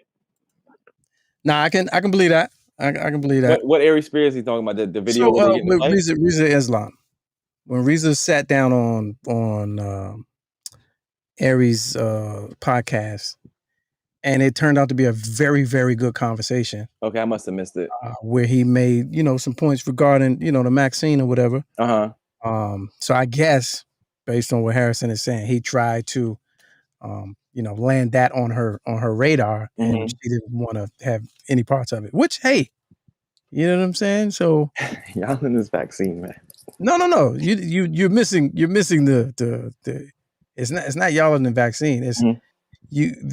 Nah, I can believe that. I can believe that. What Aries Spears he talking about? The video with Reza Islam. When Reza sat down on Aries' podcast, and it turned out to be a very, very good conversation. Okay, I must have missed it. Where he made some points regarding the Maxine or whatever. So I guess based on what Harrison is saying, he tried to land that on her radar, and she didn't want to have any parts of it. Which, hey, you know what I'm saying? So y'all in this vaccine, man. No. You're missing the it's not y'all in the vaccine. It's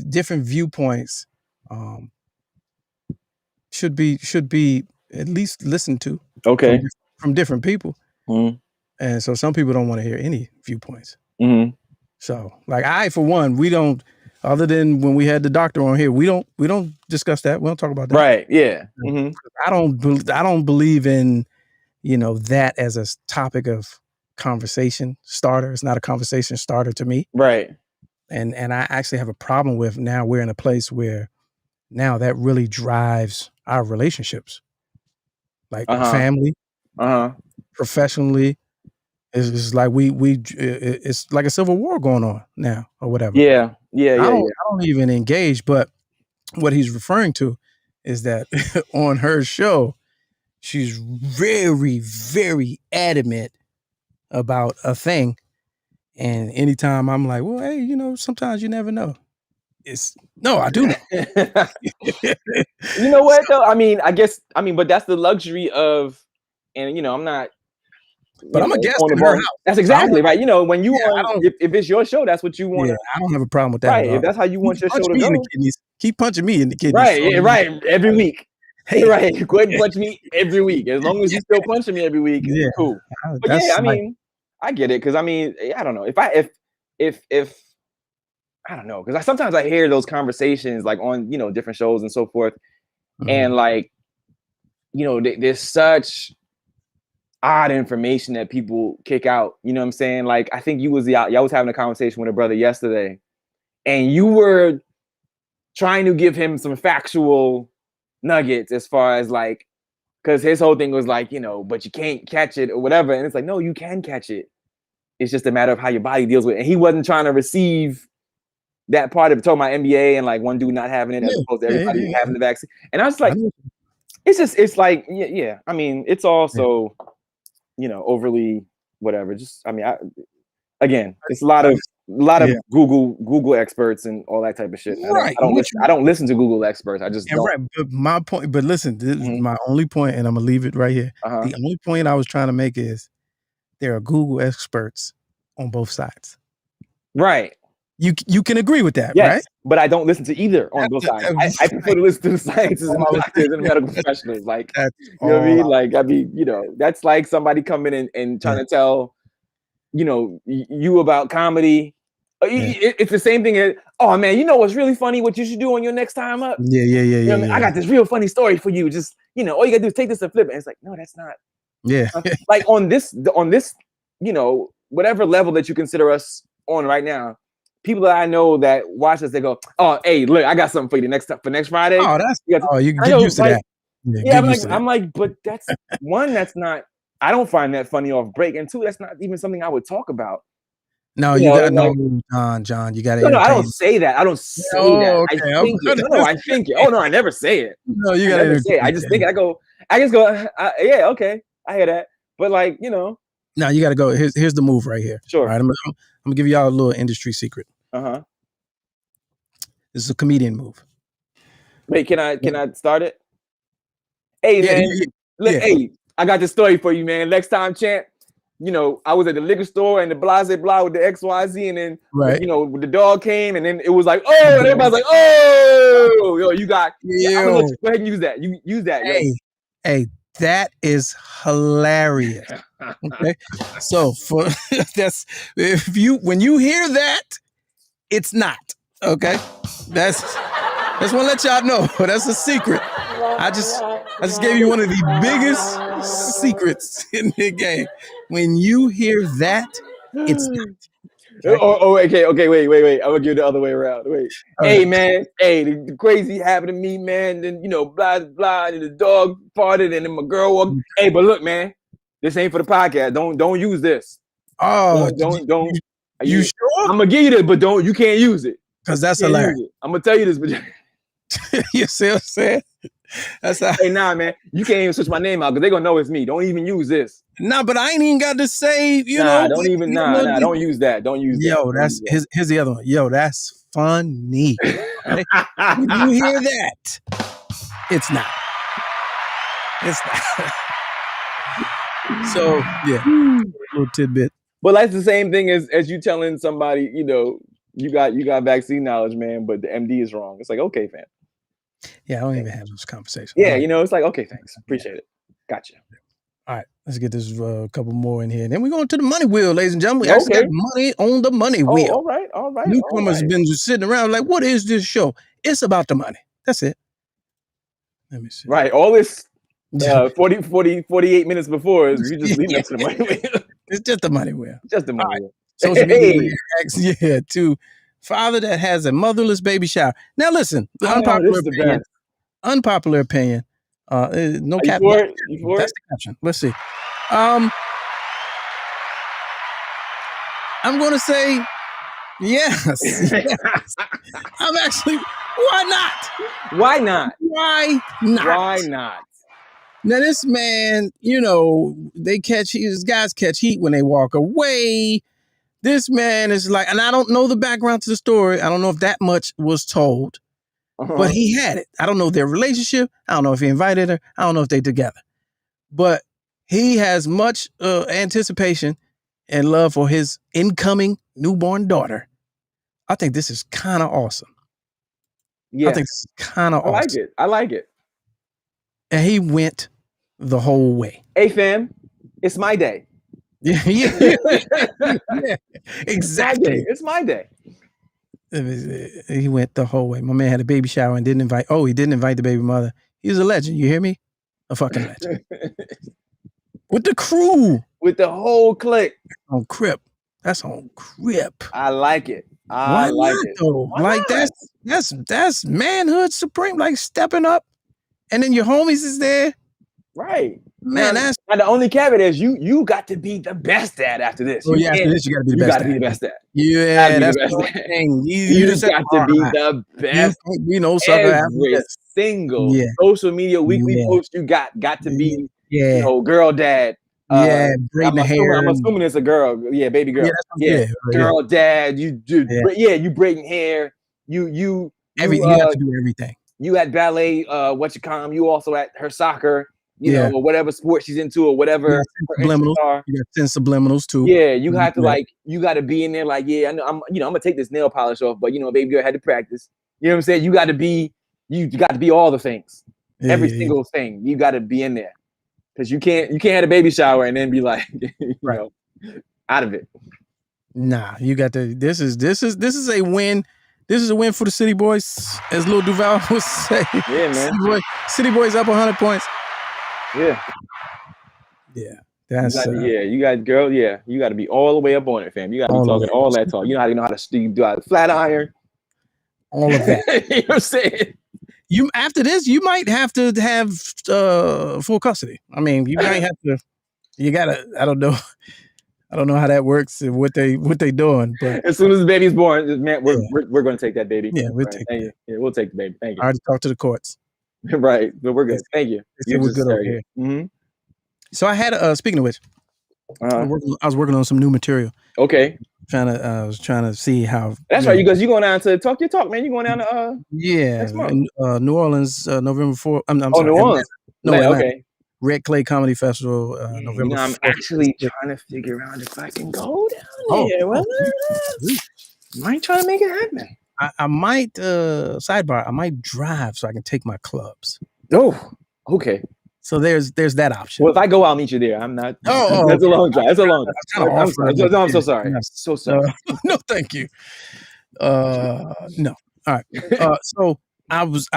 different viewpoints should be at least listened to. Okay. From different people. And so some people don't want to hear any viewpoints. So like I, for one, we don't, other than when we had the doctor on here, we don't discuss that. We don't talk about that. Right. Yeah. I don't believe in, that as a topic of conversation starter. It's not a conversation starter to me. Right. And I actually have a problem with now we're in a place where now that really drives our relationships. Like family, professionally. It's like it's like a civil war going on now or whatever. Yeah. Yeah, I don't even engage, but what he's referring to is that on her show, she's very, very adamant about a thing. And anytime I'm like, well, hey, sometimes you never know. No, I do know. You know what though? But that's the luxury of, and I'm not. But I'm a guest in her house. That's exactly right. When you if it's your show, that's what you want. Yeah, I don't have a problem with that. Right. If that's how you want your show to go. Keep punching me in the kidneys. Right. Yeah, right. Every week. Hey, right. Go ahead and punch me every week. As long as you still punching me every week, it's cool. But I get it because I don't know if I don't know because sometimes I hear those conversations like on different shows and so forth, and like there's such odd information that people kick out. You know what I'm saying? Like I think y'all was having a conversation with a brother yesterday, and you were trying to give him some factual nuggets as far as like, because his whole thing was like, but you can't catch it or whatever. And it's like, no, you can catch it. It's just a matter of how your body deals with it. And he wasn't trying to receive that part of it, talking about NBA and like one dude not having it as opposed to everybody having the vaccine. And I was like, it's like, yeah. It's also, overly whatever. Just, again, it's a lot of Google experts and all that type of shit. Right. I don't listen to Google experts. I just don't. Right. But my point, but listen, this is my only point, and I'm gonna leave it right here. The only point I was trying to make is there are Google experts on both sides. Right. You can agree with that, yes, right? But I don't listen to either on both sides. I prefer to listen to the scientists and doctors and medical professionals. Like, you know what I mean? Like, that's like somebody coming and trying to tell, you about comedy. It's the same thing as, oh man, what's really funny? What you should do on your next time up? Yeah. I got this real funny story for you. Just, all you gotta do is take this and flip it. And it's like, no, that's not. Yeah. Like on this, whatever level that you consider us on right now, people that I know that watch us, they go, oh, hey, look, I got something for you next Friday. Oh, you can get used to that. Yeah, I'm like, but that's one, that's not, I don't find that funny off break. And two, that's not even something I would talk about. No, you got John. You got to. No, I don't say that. I don't say that. Okay. I think it. No, I think it. Oh no, I never say it. No, you got to say it. I just think it. I just go, yeah, okay, I hear that. But like, No, you got to go. Here's the move right here. Sure. All right, I'm gonna give y'all a little industry secret. This is a comedian move. Wait, can I start it? Hey man, look, hey, I got this story for you, man. Next time, champ. I was at the liquor store and the blase blah with the XYZ, and then the dog came, and then it was like, oh, and everybody's like, oh, yo, you got, go ahead and use that. You use that. Hey, that is hilarious. Okay, so when you hear that, it's not okay. That's want to let y'all know. That's a secret. I just gave you one of the biggest secrets in the game. When you hear that, it's not. Okay. Wait. I'm gonna give it the other way around. Wait. Hey, man. Hey, the crazy happened to me, man. Then blah blah, and the dog farted, and then my girl walked. Hey, but look, man, this ain't for the podcast. Don't use this. Oh, don't. You sure? I'm gonna give you this, but you can't use it. Because that's hilarious. I'm gonna tell you this, but you see what I'm saying? That's how. Hey, nah, man, you can't even switch my name out because they're gonna know it's me. Don't even use this. Nah, but I ain't even got to say, don't use that. Don't use that. Here's the other one. Yo, that's funny. Okay? When you hear that, it's not. It's not. So yeah, little tidbit. But that's the same thing as you telling somebody, you got vaccine knowledge, man, but the MD is wrong. It's like, okay, fam. Yeah, I don't even have those conversations. Yeah, it's like, okay, thanks. Appreciate it. Gotcha. All right, let's get this couple more in here. Then we're going to the money wheel, ladies and gentlemen. We actually got money on the money wheel. All right. Newcomers have been just sitting around like, what is this show? It's about the money. That's it. Let me see. Right, all this 48 minutes before is we just leading up to the money wheel. It's just the money wheel. Just the money wheel. Social media reacts, to father that has a motherless baby shower. Now listen, unpopular opinion. No cap. That's the caption. Let's see. I'm going to say Yes. Yes. I'm actually. Why not? Why not? Why not? Why not? Now this man, you know, these guys catch heat when they walk away. This man is like, and I don't know the background to the story. I don't know if that much was told, but he had it. I don't know their relationship. I don't know if he invited her. I don't know if they together, but he has much anticipation and love for his incoming newborn daughter. I think this is kind of awesome. Yeah, I think this is kind of awesome. I like it. And he went the whole way. Hey fam, it's my day. Yeah, exactly. It's my day. He went the whole way. My man had a baby shower and didn't invite. Oh, he didn't invite the baby mother. He's a legend. You hear me? A fucking legend. With the crew. With the whole clique. On Crip. That's on Crip. I like it. Why like it though? Like that's manhood supreme. Like stepping up, and then your homies is there. Right. Man, now the only caveat is you got to be the best at after this. Oh, yeah, after this, you got to be the best. You got to be the best at. Yeah, that's the thing. You just got to be the best. You know, sucker. Every single social media weekly post you got to be, you know, girl dad. Braiding the hair. I'm assuming it's a girl. Yeah, baby girl. Girl dad. You do. You braiding hair. You have to do everything. You at ballet. You also at her soccer. You know, or whatever sport she's into, or whatever her interests are. You got 10 subliminals too. Yeah, you have to you got to be in there. Like, yeah, I know, I'm gonna take this nail polish off, but baby girl had to practice. You know what I'm saying? You got to be all the things, every single thing. You got to be in there, because you can't have a baby shower and then be like, you know, out of it. Nah, you got to. This is a win. This is a win for the City Boys, as Lil Duval would say. Yeah, man. City Boys up 100 points. Yeah. That's you got to be all the way up on it, fam. You got to be talking all that talk. You know how to do a flat iron, all of that. You know what I'm saying? You after this, you might have to have full custody. I mean, you might have to. You gotta. I don't know how that works and what they doing. But as soon as the baby's born, man, we're going to take that baby. Yeah, we'll take it. Yeah, we'll take the baby. Thank you. I already talked to the courts. Right, but we're good. Thank you. We're good over here. Mm-hmm. So I had speaking of which, I was working on some new material. Okay. I was trying to see how. That's right. You going down to Talk Your Talk, man. You going down to next month. In, New Orleans, November 4th. I'm New sorry, Orleans. Atlanta. Okay. Red Clay Comedy Festival, November. I'm 4th. actually trying to figure out if I can go down there. Might try to make it happen. I might sidebar. I might drive so I can take my clubs. Oh, okay. So there's that option. Well, if I go, I'll meet you there. I'm not. Oh, that's a long drive. That's a long drive. I'm so sorry. So sorry. No, thank you. No. All right. So I was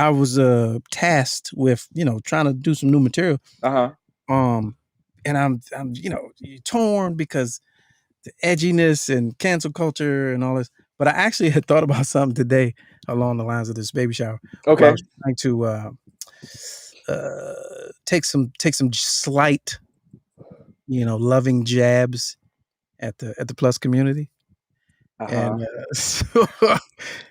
tasked with trying to do some new material. And I'm torn because the edginess and cancel culture and all this. But I actually had thought about something today along the lines of this baby shower. Okay. I was trying to take some slight, loving jabs at the plus community. And so,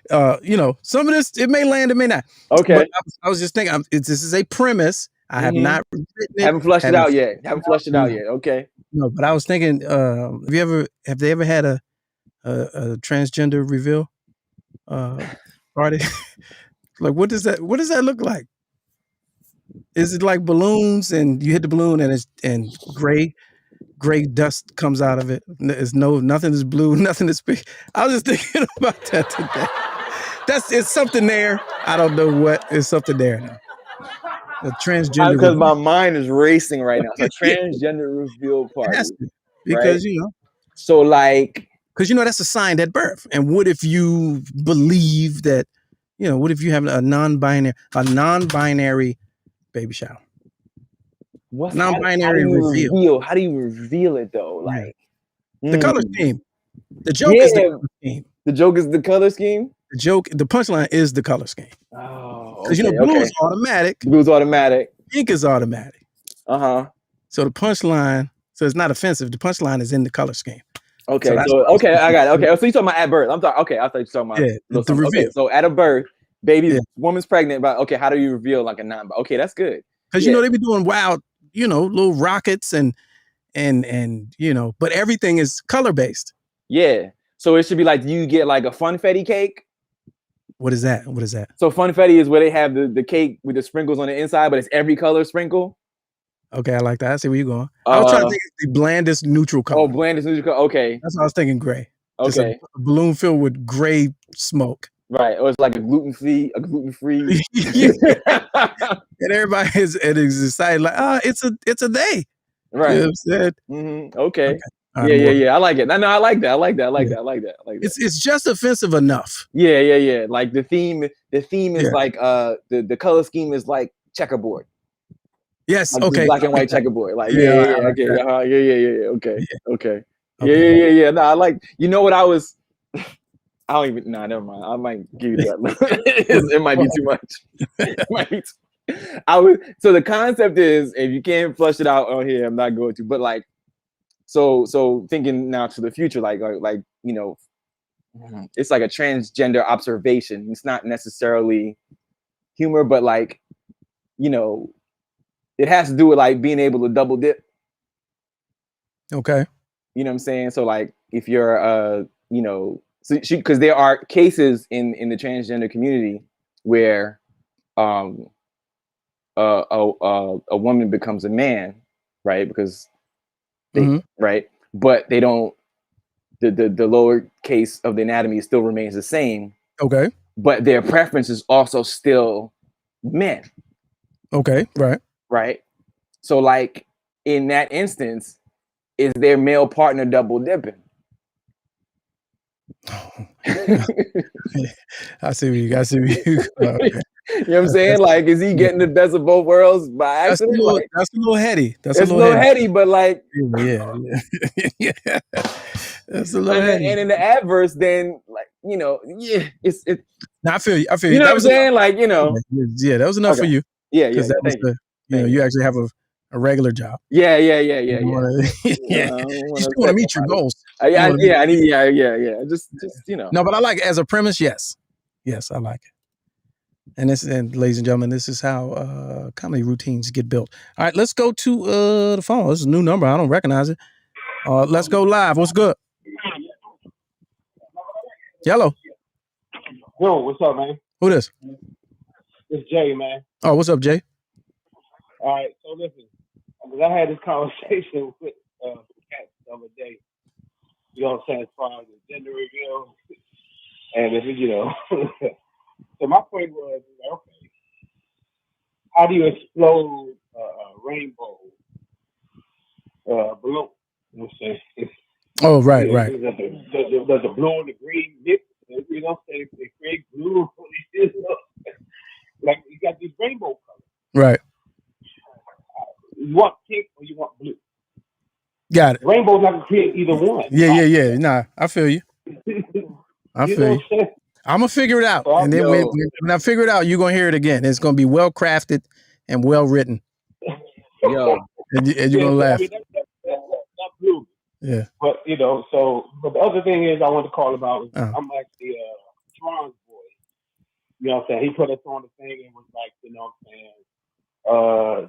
some of this, it may land, it may not. Okay. But I was just thinking, this is a premise. I have not written it. Haven't flushed it out yet. Okay. No, but I was thinking, have they ever had a transgender reveal party? Like, what does that look like? Is it like balloons and you hit the balloon and gray dust comes out of it? Nothing is blue, nothing is pink. I was just thinking about that today. It's something there. I don't know what. It's something there now. A transgender because my mind is racing right now. It's a transgender reveal party. Because so like, because that's a sign at birth. And what if you believe that, what if you have a non-binary baby shower? What's non-binary reveal? How do you reveal it though? Like the color scheme. The joke is the color scheme. The joke is the color scheme. The punchline is the color scheme. Oh, because blue is automatic. Blue's automatic. Pink is automatic. So the punchline. So it's not offensive. The punchline is in the color scheme. Okay, that's so what I was okay, I got it. thinking. Okay, so you talking about at birth? I'm talking. Okay, I thought you were talking about Yeah, the okay, reveal. so at a birth, baby, woman's pregnant, but okay, how do you reveal like a non? Okay, that's good. Because you know they be doing wild, little rockets and but everything is color based. Yeah, so it should be like you get like a funfetti cake. What is that? What is that? So funfetti is where they have the cake with the sprinkles on the inside, but it's every color sprinkle. Okay, I like that. I see where you're going. I was trying to think of the blandest neutral color. Oh, blandest neutral color. Okay, that's what I was thinking. Gray. Just okay, a balloon filled with gray smoke. Right, or it's like a gluten free. And everybody is excited, like, it's a day. Right. You know what I'm saying? Mm-hmm. Okay. Right, Yeah. I like it. No, I like that. I like that. It's just offensive enough. Yeah. Like the theme is like the color scheme is like checkerboard. Yes. Like okay. Black and white checkerboard. Like Yeah. Okay. Okay. Yeah. No, I like. You know what I was. I don't even. Nah, never mind. I might give you that. It might be too much. So the concept is, if you can't flush it out on here, I'm not going to. But like, so thinking now to the future, like it's like a transgender observation. It's not necessarily humor, but like, it has to do with like being able to double dip. Okay. You know what I'm saying? So like, if you're because there are cases in the transgender community where a woman becomes a man, right? Because they right, but they don't. The lower case of the anatomy still remains the same. Okay. But their preference is also still men. Okay. Right. Right. So like in that instance, is their male partner double dipping? I see what you got. Okay. You know what I'm saying? Like, is he getting the best of both worlds by accident? That's a little heady. It's a little heady, but like, yeah. That's a little heady. And in the adverse, then like, it's. Now I feel you. You know what I'm saying? Like, Yeah, that was enough for you. Yeah. Because that was you actually have a regular job. Yeah. You still want to meet your goals. Yeah. Just No, but I like it as a premise. Yes, I like it. And ladies and gentlemen, this is how comedy routines get built. All right, let's go to the phone. This is a new number. I don't recognize it. Let's go live. What's good? Hello. Yo, what's up, man? Who this? It's Jay, man. Oh, what's up, Jay? All right, so listen, because I had this conversation with Kat the other day. You know what I'm saying, as far as the gender reveal, and if so my point was, okay, how do you explode a rainbow balloon? You know what I'm saying? Oh, right. Does the blue and the green mix? You know what I'm saying? They create blue. Like you got these rainbow colors. Right. You want pink or you want blue? Got it. Rainbow's not gonna create either one. Yeah. Nah, I feel you. I feel you. I'm gonna figure it out, and then when I figure it out, you're gonna hear it again. It's gonna be well crafted and well written. Yo, and you're gonna laugh. I mean, that's blue. Yeah. But but the other thing is I want to call about. I'm like the Tron's boy. You know what I'm saying? He put us on the thing and was like, you know what I'm saying?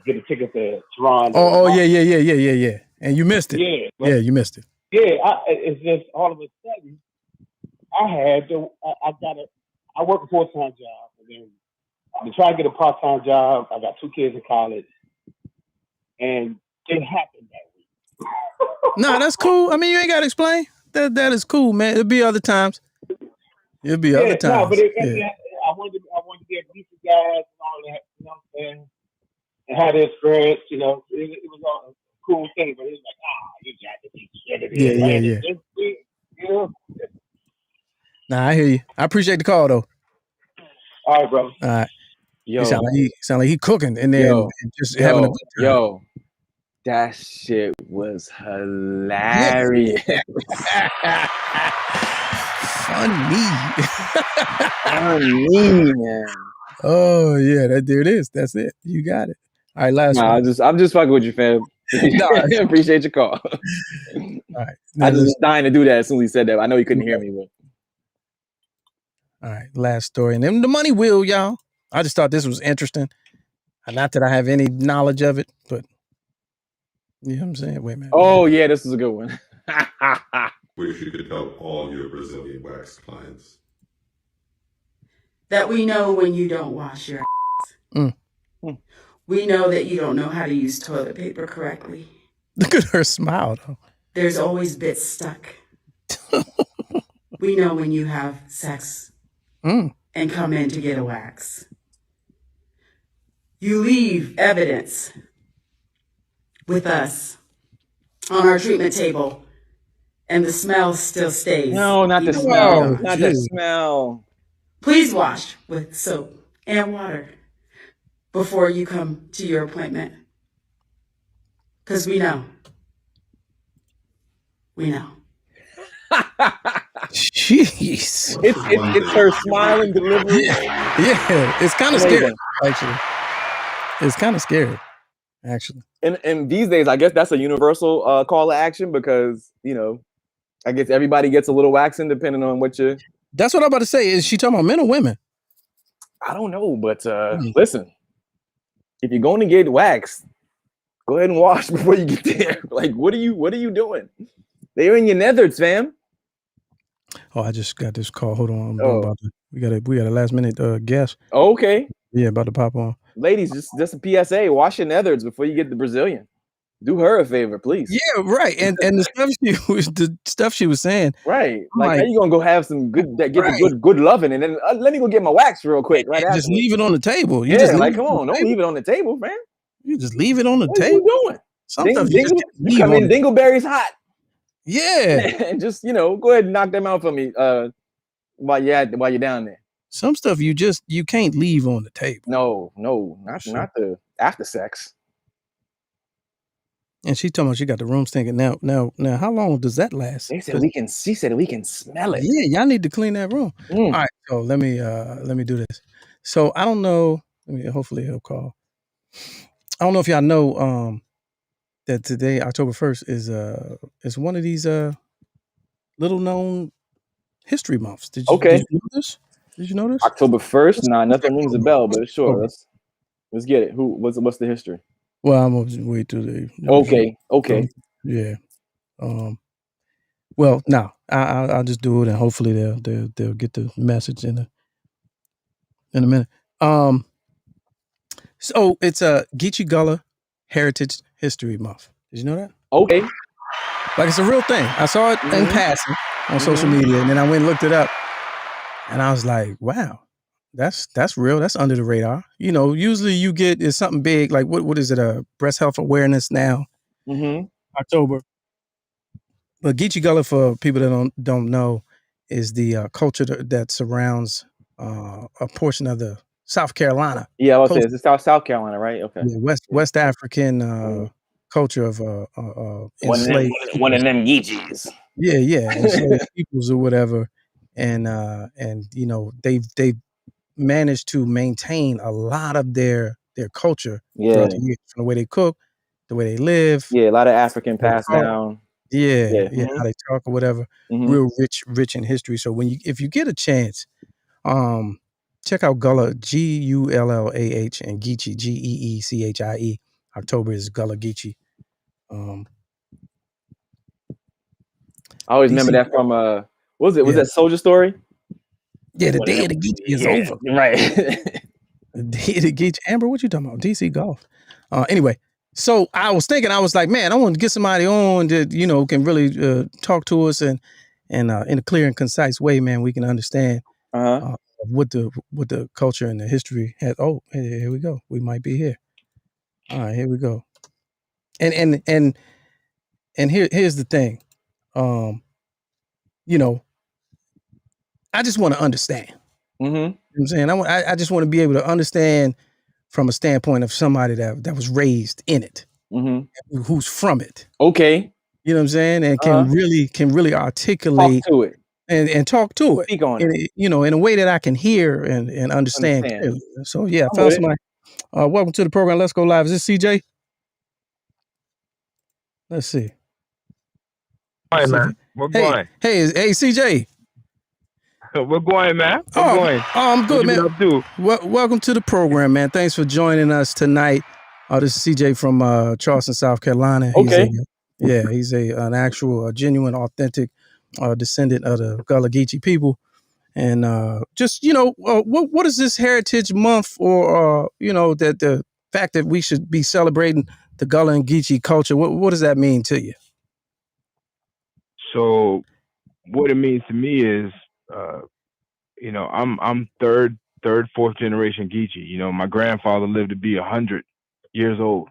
Get a ticket to Tron. Oh yeah. And you missed it. Yeah, you missed it. Yeah, it's just all of a sudden I work a full-time job, and then I've been trying to get a part-time job. I got 2 kids in college, and it happened that week. No, that's cool. I mean, you ain't got to explain. That is cool, man. It'll be other times. No, but I wanted to get these guys and all that, you know what I'm saying? And had the experience, it was all a cool thing, but it was like, you got to be kidding me. Yeah. Nah, I hear you. I appreciate the call though. All right, bro. All right. Yo, it sound like he cooking and then just having a good time. Yo, that shit was hilarious. Funny, man. Oh yeah, there it is. That's it. You got it. All right, last one. I'm just fucking with you, fam. Appreciate your call. All right. I just was dying to do that as soon as he said that. I know he couldn't hear me, but. All right, last story. And then the money wheel, y'all. I just thought this was interesting. Not that I have any knowledge of it, but you know what I'm saying? Wait a minute. Oh, yeah, this is a good one. Wish you could help all your Brazilian wax clients. That we know when you don't wash your ass. We know that you don't know how to use toilet paper correctly. Look at her smile, though. There's always bits stuck. We know when you have sex and come in to get a wax. You leave evidence with us on our treatment table, and the smell still stays. No, not the smell. Not the smell. Please wash with soap and water before you come to your appointment. Because we know. We know. Jeez. It's her smiling delivery. Yeah, it's kind of scary, actually. It's kind of scary, actually. And these days, I guess that's a universal call to action because, you know, I guess everybody gets a little waxing depending on what you... That's what I'm about to say. Is she talking about men or women? I don't know, but listen, if you're going to get waxed, go ahead and wash before you get there. Like, what are you doing? They're in your nethers, fam. Oh, I just got this call. Hold on. We got a last minute guest. Oh, okay. Yeah, about to pop on. Ladies, just a PSA. Wash your nethers before you get the Brazilian. Do her a favor, please. Yeah, right. And the stuff she was saying. Right. Like how you gonna go have some good the good loving, and then let me go get my wax real quick. Right. Just leave it on the table. You just like, come on, don't leave it on the table, man. You just leave it on the what table. What are you doing? You come in dingleberries hot. Yeah. And just, you know, go ahead and knock them out for me while you're down there. Some stuff you can't leave on the table. No, not the after sex. And she told me she got the room stinking. Now, how long does that last? She said we can smell it. Yeah, y'all need to clean that room. All right, so let me do this. So I don't know. Hopefully he'll call. I don't know if y'all know that today, October 1st, is one of these little known history months. Did you know this? Did you know this? October 1st? Nah, nothing rings a bell, but sure, let's get it. What's the history? Well, I'm gonna wait till they. Okay. Yeah. Well, no, I'll just do it, and hopefully they'll get the message in a minute. So it's a Geechie Gullah Heritage History Month. Did you know that? Okay. Like it's a real thing. I saw it in passing on social media, and then I went and looked it up, and I was like, wow. That's real. That's under the radar. You know, usually you get is something big like what is it? Breast health awareness now. October. But Geechie Gullah, for people that don't know, is the culture that surrounds a portion of the South Carolina. Yeah, I was saying it's South Carolina, right? Okay. Yeah, West African culture of enslaved one of them Geechies. Yeah, enslaved peoples or whatever, and you know they've managed to maintain a lot of their culture throughout the years, from the way they cook, the way they live. Yeah, a lot of African passed down. Yeah, how they talk or whatever. Real rich in history. So if you get a chance, check out Gullah, Gullah, and Geechie, Geechie. October is Gullah Geechie. I always remember that from what was it? Was that Soldier Story? Yeah, the day of the Geechie is over. Right. The day of the Geechie. Amber, what you talking about? DC Golf. Anyway, so I was like, man, I want to get somebody on that, you know, can really talk to us and in a clear and concise way, man, we can understand what the culture and the history has. Oh, here we go. We might be here. All right, here we go. And here's the thing. You know, I just want to understand. You know what I'm saying? I just want to be able to understand from a standpoint of somebody that was raised in it, who's from it. Okay. You know what I'm saying? And can really articulate talk to it. And talk to it. Speak on it. You know, in a way that I can hear and understand clearly. So yeah, I found somebody. Welcome to the program. Let's go live. Is this CJ? Let's see. Hey, man. We're going. Hey, CJ. We're going, man. Oh, going. I'm good, man. What you been up to? Welcome to the program, man. Thanks for joining us tonight. This is CJ from Charleston, South Carolina. Okay. He's an actual, genuine, authentic descendant of the Gullah Geechie people. And what is this Heritage Month, or that the fact that we should be celebrating the Gullah and Geechie culture? What does that mean to you? So, what it means to me is, I'm third, fourth generation Geechie. My grandfather lived to be 100 years old.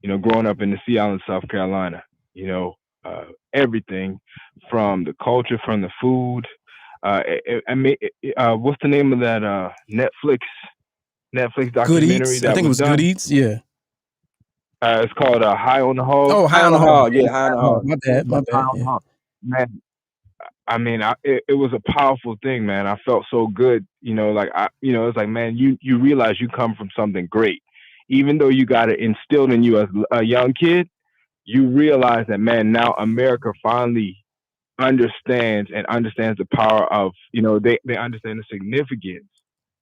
Growing up in the Sea Island, South Carolina. Everything from the culture, from the food. What's the name of that Netflix documentary? Good Eats. That I think it was done? Good Eats. Yeah. It's called High on the Hog. Oh, High on the Hog. Yeah, High on the Hog. My bad. Yeah. Man, I mean, it was a powerful thing, man. I felt so good. It's like, man, you realize you come from something great, even though you got it instilled in you as a young kid. You realize that, man, now America finally understands the power of, they understand the significance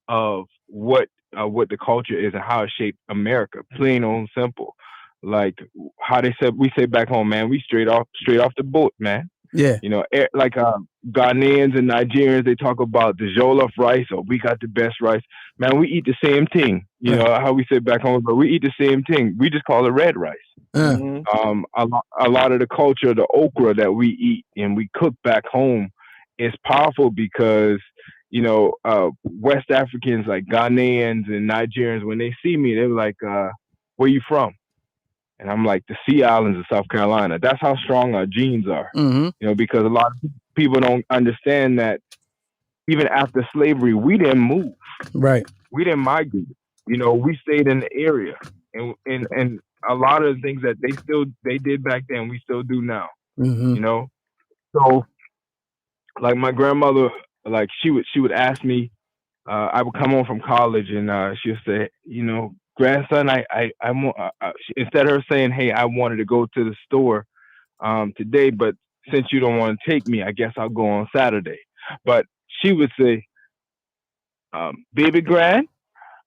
of what the culture is and how it shaped America, plain old simple. Like how we say back home, man, we straight off the boat, man. Yeah. Ghanaians and Nigerians, they talk about the jollof rice, or we got the best rice. Man, we eat the same thing. How we say back home, but we eat the same thing. We just call it red rice. Mm-hmm. A lot of the culture, the okra that we eat and we cook back home is powerful because, West Africans like Ghanaians and Nigerians, when they see me, they're like, where you from? And I'm like, the Sea Islands of South Carolina. That's how strong our genes are. Mm-hmm. Because a lot of people don't understand that even after slavery, we didn't move. Right. We didn't migrate. We stayed in the area. And a lot of the things that they did back then, we still do now. Mm-hmm. So like my grandmother, like she would ask me, I would come home from college and she would say, grandson, I instead of her saying, hey, I wanted to go to the store today, but since you don't want to take me, I guess I'll go on Saturday. But she would say, baby grand,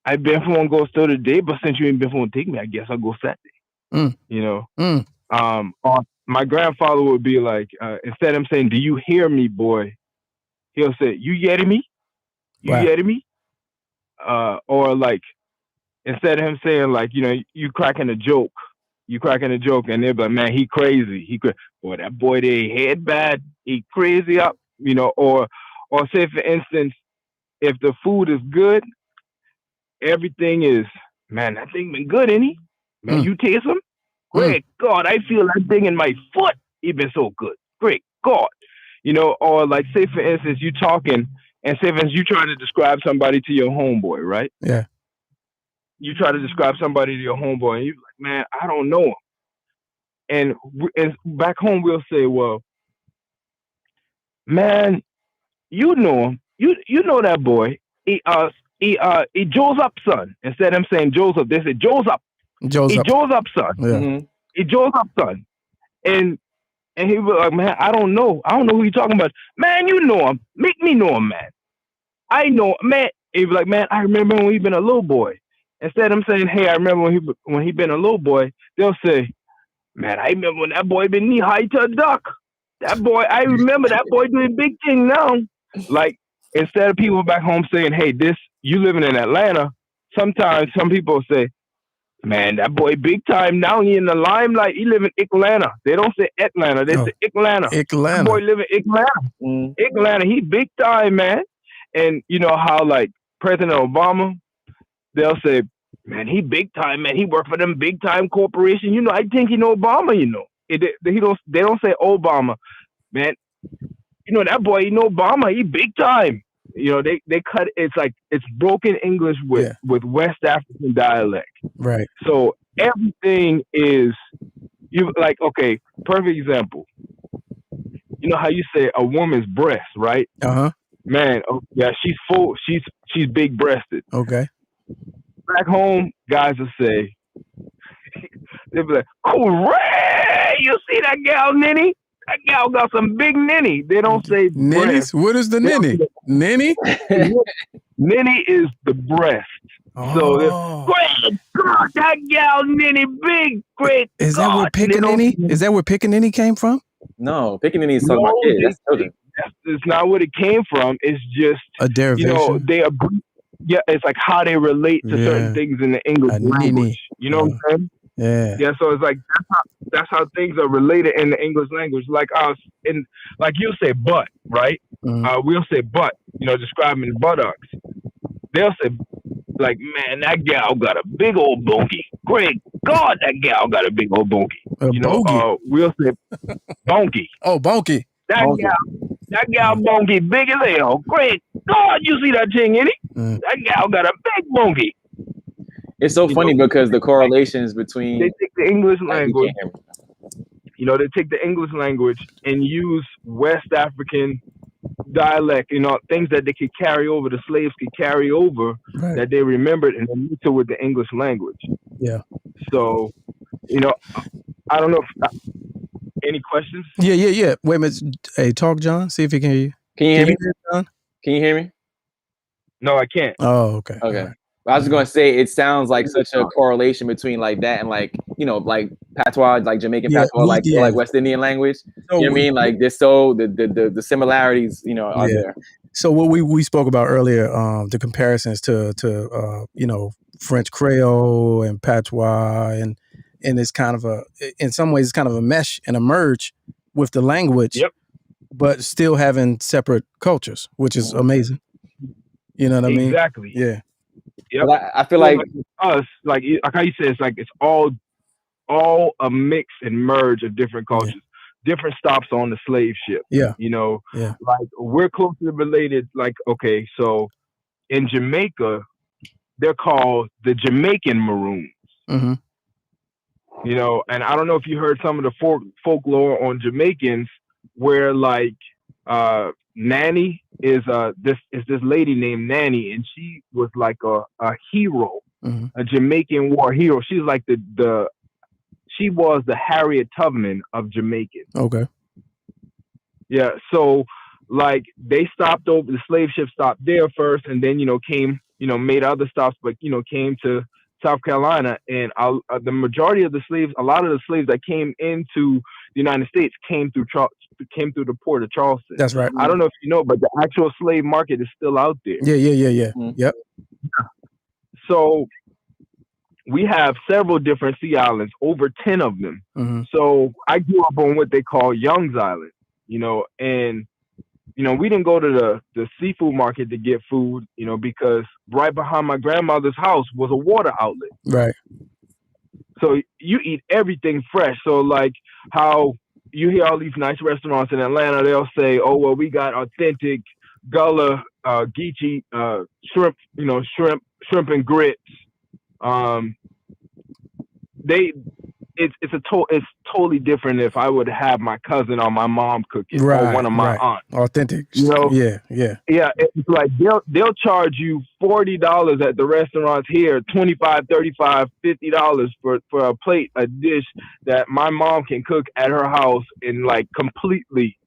I've been for one go store today, but since you ain't been for one take me, I guess I'll go Saturday. Or my grandfather would be like, instead of him saying, do you hear me, boy? He'll say, you yeti me? You yeti me? Or like, instead of him saying like, you cracking a joke, and they're like, man, he crazy. Boy, that boy, they head bad. He crazy up, or say for instance, if the food is good, everything is, man, that thing been good, ain't he? Man, you taste him? Great God, I feel that thing in my foot. He been so good. Great God. Or like say for instance, you talking and say for instance, you try to describe somebody to your homeboy, right? Yeah. You try to describe somebody to your homeboy and you're like, man, I don't know him. And back home we'll say, well, man, you know him. You know that boy. He Joseph son. Instead of him saying Joseph, they say Joseph. Joseph. He Joseph son. Yeah. Mm-hmm. He Joseph son. And he was like, man, I don't know who you talking about. Man, you know him. Make me know him, man. I know, man. He was like, man, I remember when he been a little boy. Instead of him saying, hey, I remember when he been a little boy, they'll say, man, I remember when that boy been knee high to a duck. That boy, I remember that boy doing big thing now. Like, instead of people back home saying, hey, you living in Atlanta, sometimes some people say, man, that boy big time now. He in the limelight. He live in Atlanta. They don't say Atlanta. They say Atlanta. That boy live in Atlanta. Atlanta. He big time, man. And you know how like President Obama, they'll say, man, he big time, man. He work for them big time corporation. I think he know Obama. They don't say Obama, man. That boy, he know Obama. He big time. They cut. It's like it's broken English with West African dialect. Right. So everything is okay. Perfect example. You know how you say a woman's breast, right? Uh-huh. Man, yeah, she's full. She's big breasted. Okay. Back home, guys will say, They'd be like, "Hooray! You see that gal, Ninny? That gal got some big ninny." They don't say breast. Ninnies? What is the ninny? Ninny? Ninny is the breast. So, great God, that gal Ninny big, great Is God. that where Pickaninny? Is that where Pickaninny came from? No, Pickaninny is talking about kids. That's children. It's not what it came from. It's just a derivation. They agree. Yeah, it's like how they relate to certain things in the English language. You know what I'm saying? Yeah. Yeah. So it's like that's how things are related in the English language. Like us, in like you say butt, right? We'll say butt. Describing buttocks. They'll say like, man, that gal got a big old bonky. Great God, that gal got a big old bonky. We'll say bonky. Oh, bonky. That gal bonky big as hell. Great God, you see that thing in it? That gal got a big bonky. It's so funny because the correlations between they take the English language. They take the English language and use West African dialect, things that they could carry over, the slaves could carry over, that they remembered and then mix it with the English language. Yeah. So, I don't know if any questions? Yeah. Wait a minute. Hey, talk, John. See if he can hear you. Can you hear me? John? Can you hear me? No, I can't. Oh, okay. Okay. I was just gonna say it sounds like such a correlation between like that and like like patois, like Jamaican patois, like West Indian language. You know what I mean? Like there's the similarities, are there. So what we spoke about earlier, the comparisons to French Creole and patois, and it's kind of in some ways it's kind of a mesh and a merge with the language, but still having separate cultures, which is amazing. You know what I mean? Exactly. Yeah. Yep. But I feel like us, like how you said, it's all a mix and merge of different cultures, different stops on the slave ship. Yeah. Like we're closely related. Like, okay, so in Jamaica, they're called the Jamaican Maroons. Mm-hmm. And I don't know if you heard some of the folklore on Jamaicans where like Nanny is this lady named Nanny, and she was like a hero, a Jamaican war hero. She's like she was the Harriet Tubman of Jamaican. Okay. Yeah. So like they stopped over, the slave ship stopped there first, and then came made other stops, but came to South Carolina, and the majority of the slaves, a lot of the slaves that came into the United States came through the port of Charleston. That's right. I don't know if you know, but the actual slave market is still out there. Yeah. Yep. So we have several different sea islands, over 10 of them. So I grew up on what they call Young's Island, and we didn't go to the seafood market to get food, because right behind my grandmother's house was a water outlet. Right. So you eat everything fresh. So like how you hear all these nice restaurants in Atlanta, they'll say, "Oh, well, we got authentic Gullah, Geechie, shrimp, shrimp and grits." It's totally different if I would have my cousin or my mom cook it, or one of my aunts. Authentic. Yeah. Yeah, it's like they'll charge you $40 at the restaurants here, $25, $35, $50 for a plate, a dish that my mom can cook at her house and like completely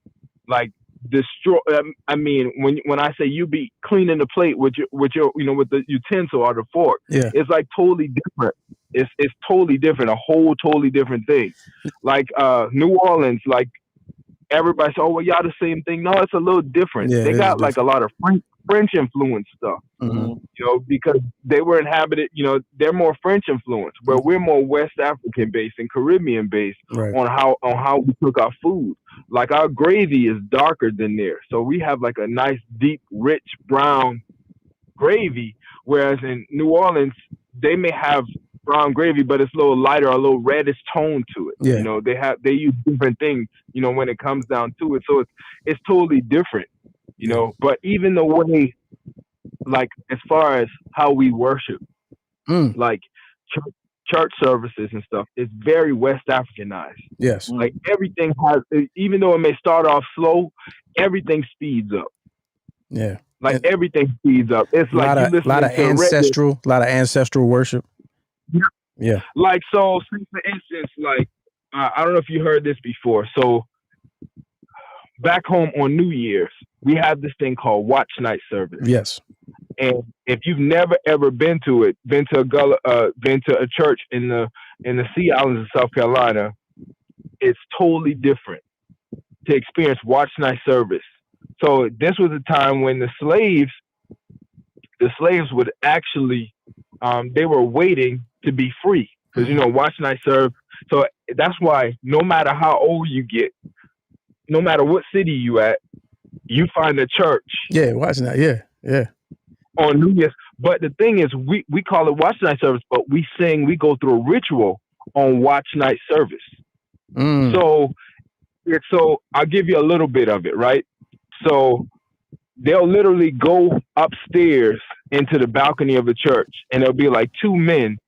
like destroy. I mean, when I say you be cleaning the plate with your with the utensil or the fork, it's like totally different. It's totally different, a whole totally different thing. Like New Orleans, like everybody says, "Oh, well, y'all the same thing." No, it's a little different. They got like a lot of French influence stuff, because they were inhabited. They're more French influence, where we're more West African based and Caribbean based on how we cook our food. Like our gravy is darker than theirs, so we have like a nice, deep, rich brown gravy. Whereas in New Orleans, they may have brown gravy, but it's a little lighter, a little reddish tone to it. Yeah. They use different things, when it comes down to it. So it's totally different, But even the way, like as far as how we worship, like church services and stuff, it's very West Africanized. Yes. Like everything has, even though it may start off slow, everything speeds up. Yeah. Like everything speeds up. It's like a lot of ancestral worship. Yeah. Like, so, say for instance, like, I don't know if you heard this before. So, back home on New Year's, we have this thing called Watch Night Service. Yes. And if you've never ever been to it, been to a Gullah, been to a church in the Sea Islands of South Carolina, it's totally different to experience Watch Night Service. So this was a time when the slaves would actually, they were waiting to be free because Watch Night Service. So that's why no matter how old you get, no matter what city you at, you find a church. Yeah, Watch Night. Yeah. On New Year's. But the thing is, we call it Watch Night Service, but we go through a ritual on Watch Night Service. So I'll give you a little bit of it, right? So they'll literally go upstairs into the balcony of the church, and there'll be like two men.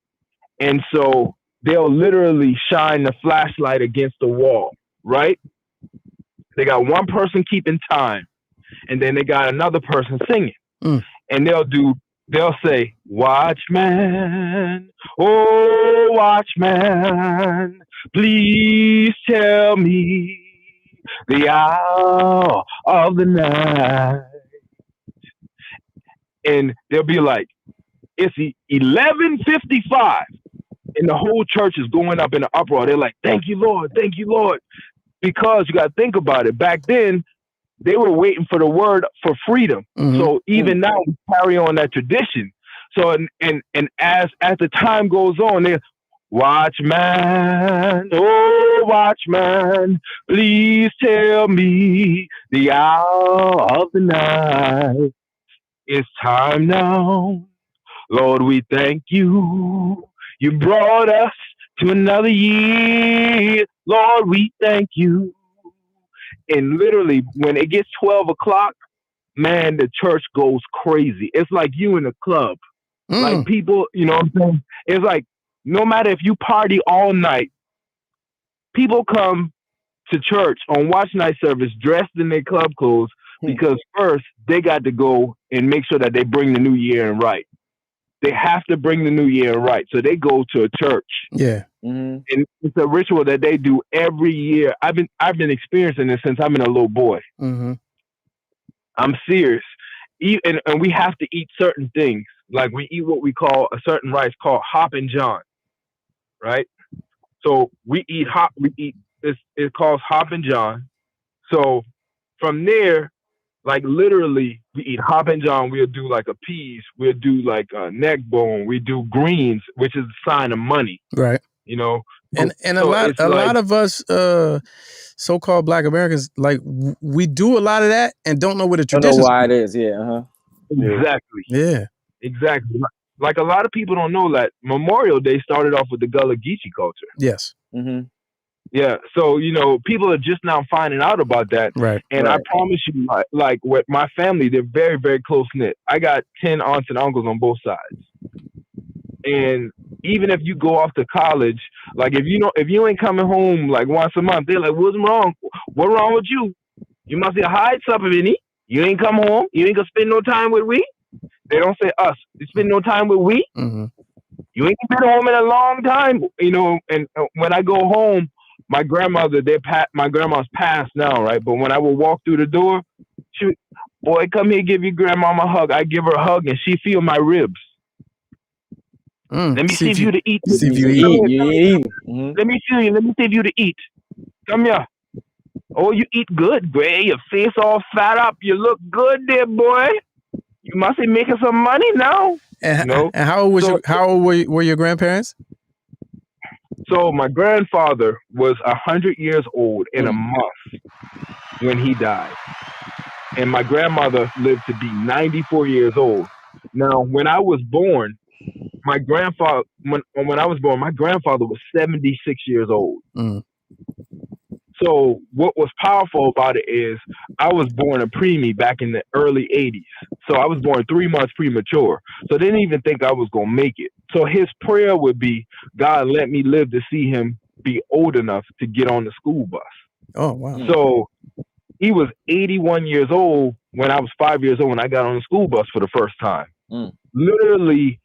And so they'll literally shine the flashlight against the wall, right? They got one person keeping time, and then they got another person singing. And they'll say, "Watchman, oh watchman, please tell me the hour of the night." And they'll be like, "It's 11:55," and the whole church is going up in an uproar. They're like, "Thank you, Lord, thank you, Lord," because you got to think about it. Back then, they were waiting for the word for freedom. So even now we carry on that tradition. So and as the time goes on, they, "Watchman, oh watchman, please tell me the hour of the night. It's time now. Lord, we thank you. You brought us to another year. Lord, we thank you." And literally, when it gets 12 o'clock, man, the church goes crazy. It's like you in a club. Like people, you know what I'm saying? It's like, no matter if you party all night, people come to church on Watch Night Service dressed in their club clothes because first, they got to go and make sure that they bring the new year in right. They have to bring the new year in right. So they go to a church. Yeah. And it's a ritual that they do every year. I've been experiencing this since I've been a little boy. I'm serious. And we have to eat certain things. Like we eat what we call a certain rice called hop and john, right? So we eat it calls hop and john. So from there, like literally we eat hop and john. We'll do like a peas. We'll do like a neck bone. We do greens, which is a sign of money. Right. You know, and a lot of us so-called Black Americans, like we do a lot of that and don't know what the tradition. Don't know why it is. Yeah. Exactly. Yeah. Exactly. Like a lot of people don't know that Memorial Day started off with the Gullah Geechie culture. Yes. Yeah. So people are just now finding out about that. Right. And I promise you, like with my family, they're very, very close knit. I got 10 aunts and uncles on both sides. And even if you go off to college, like if you ain't coming home like once a month, they're like, "What's wrong? What's wrong with you? You must hide something in it. You ain't come home. You ain't gonna spend no time with we." They don't say us. You spend no time with we. You ain't been home in a long time, And when I go home, my grandmother, my grandma's passed now, right? But when I would walk through the door, she would, "Boy, come here, give your grandmama a hug." I give her a hug, and she feel my ribs. Let me see if you to eat. See if you eat. Let me feel you. Let me see if you to eat. Come here. Oh, you eat good, Gray. Your face all fat up. You look good there, boy. You must be making some money now. And how old were your grandparents? So my grandfather was 100 years old in a month when he died. And my grandmother lived to be 94 years old. Now, when I was born, my grandfather was 76 years old. So what was powerful about it is I was born a preemie back in the early 80s. So I was born 3 months premature. So they didn't even think I was going to make it. So his prayer would be, "God, let me live to see him be old enough to get on the school bus." Oh, wow. So he was 81 years old when I was 5 years old when I got on the school bus for the first time. Literally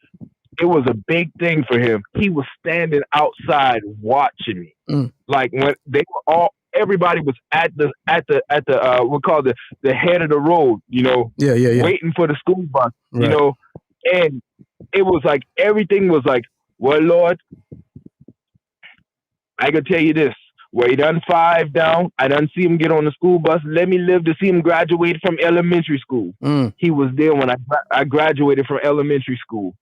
it was a big thing for him. He was standing outside watching me. Like when they were all, everybody was at the we call the head of the road, you know, waiting for the school bus, you know, and it was like everything was like, well, Lord, I can tell you this. Well, he done 5 down. I done see him get on the school bus. Let me live to see him graduate from elementary school. He was there when I graduated from elementary school.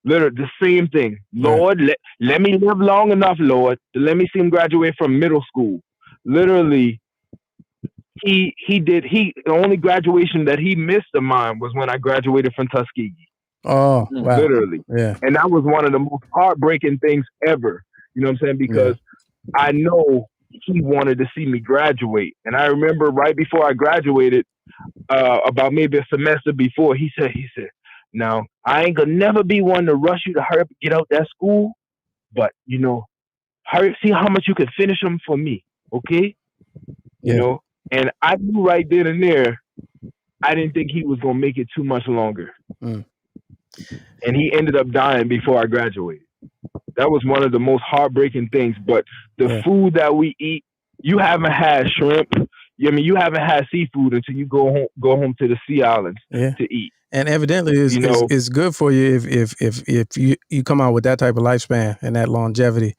Literally the same thing. Lord, let me live long enough, Lord, to let me see him graduate from middle school. Literally, the only graduation that he missed of mine was when I graduated from Tuskegee. Oh, wow. Literally. Yeah. And that was one of the most heartbreaking things ever. You know what I'm saying? Because I know he wanted to see me graduate. And I remember right before I graduated, about maybe a semester before, he said, now, I ain't gonna never be one to rush you to hurry up and get out that school, but, you know, hurry, see how much you can finish them for me, okay? You know? And I knew right then and there, I didn't think he was gonna make it too much longer. And he ended up dying before I graduated. That was one of the most heartbreaking things. But the food that we eat, you haven't had shrimp. I mean, you haven't had seafood until you go home to the sea islands to eat. And evidently, it's good for you if you come out with that type of lifespan and that longevity.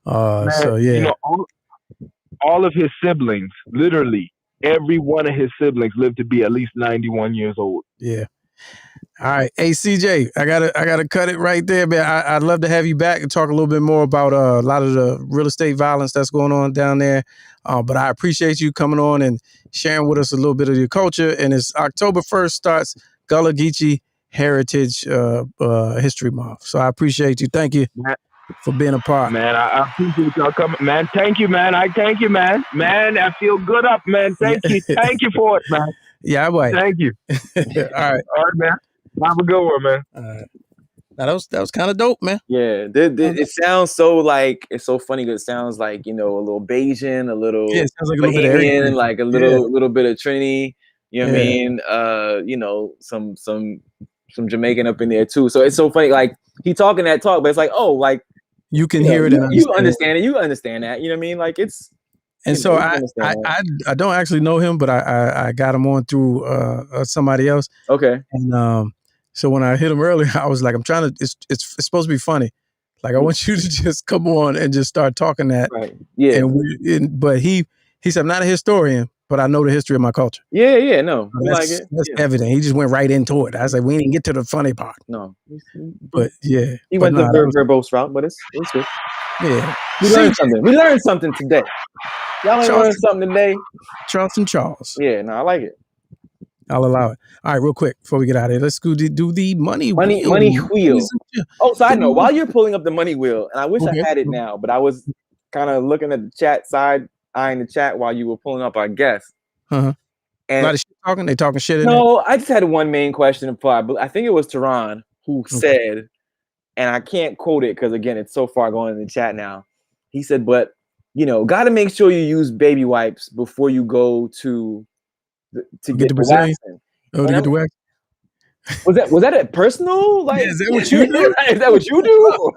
Man, So you know, all of his siblings, literally every one of his siblings, lived to be at least 91 years old. Yeah. All right. Hey, CJ, I gotta cut it right there, man. I'd love to have you back and talk a little bit more about a lot of the real estate violence that's going on down there. But I appreciate you coming on and sharing with us a little bit of your culture. And it's October 1st starts Gullah Geechie Heritage History Month. So I appreciate you. Thank you for being a part. Man, I appreciate y'all coming. Man, thank you, man. I thank you, man. Man, I feel good up, man. Thank you. Thank you for it, man. Yeah, boy. Thank you. All right. All right, man. Have a good one, man. Now that was kind of dope, man. Yeah, it sounds so like, it's so funny because it sounds like, you know, a little Bayesian, a little it sounds like a little bit of Bahamian, everything. like a little bit of Trini. You know what I Yeah. mean? You know, some Jamaican up in there too. So it's so funny. Like he talking that talk, but it's like, oh, like you can hear it and you understand it. You understand that. You know what I mean? Like it's. And so I don't actually know him, but I got him on through somebody else. Okay. And so when I hit him earlier, I was like, I'm trying to. It's supposed to be funny. Like I want you to just come on and just start talking that. Right. Yeah. But he said, I'm not a historian, but I know the history of my culture. Yeah. No, So that's evident. He just went right into it. I was like, we didn't get to the funny part. No. But yeah, he went the verbose route, but it's good. Yeah. We learned something. We learned something today. Y'all ain't learned something today. Charles. Yeah, no, I like it. I'll allow it. All right, real quick before we get out of here, let's go do the money wheel. Oh, side note, while you're pulling up the money wheel, and I wish I had it now, but I was kind of looking at the chat side, eyeing the chat while you were pulling up our guests. And a lot of shit talking. They talking shit. No, I just had one main question. I think it was Tehran who said, and I can't quote it because again, it's so far going in the chat now. He said, but you know, got to make sure you use baby wipes before you go to get the waxing. Oh, to get the wax. Was that a personal? Like, is that what you do? Is that what you do? Oh,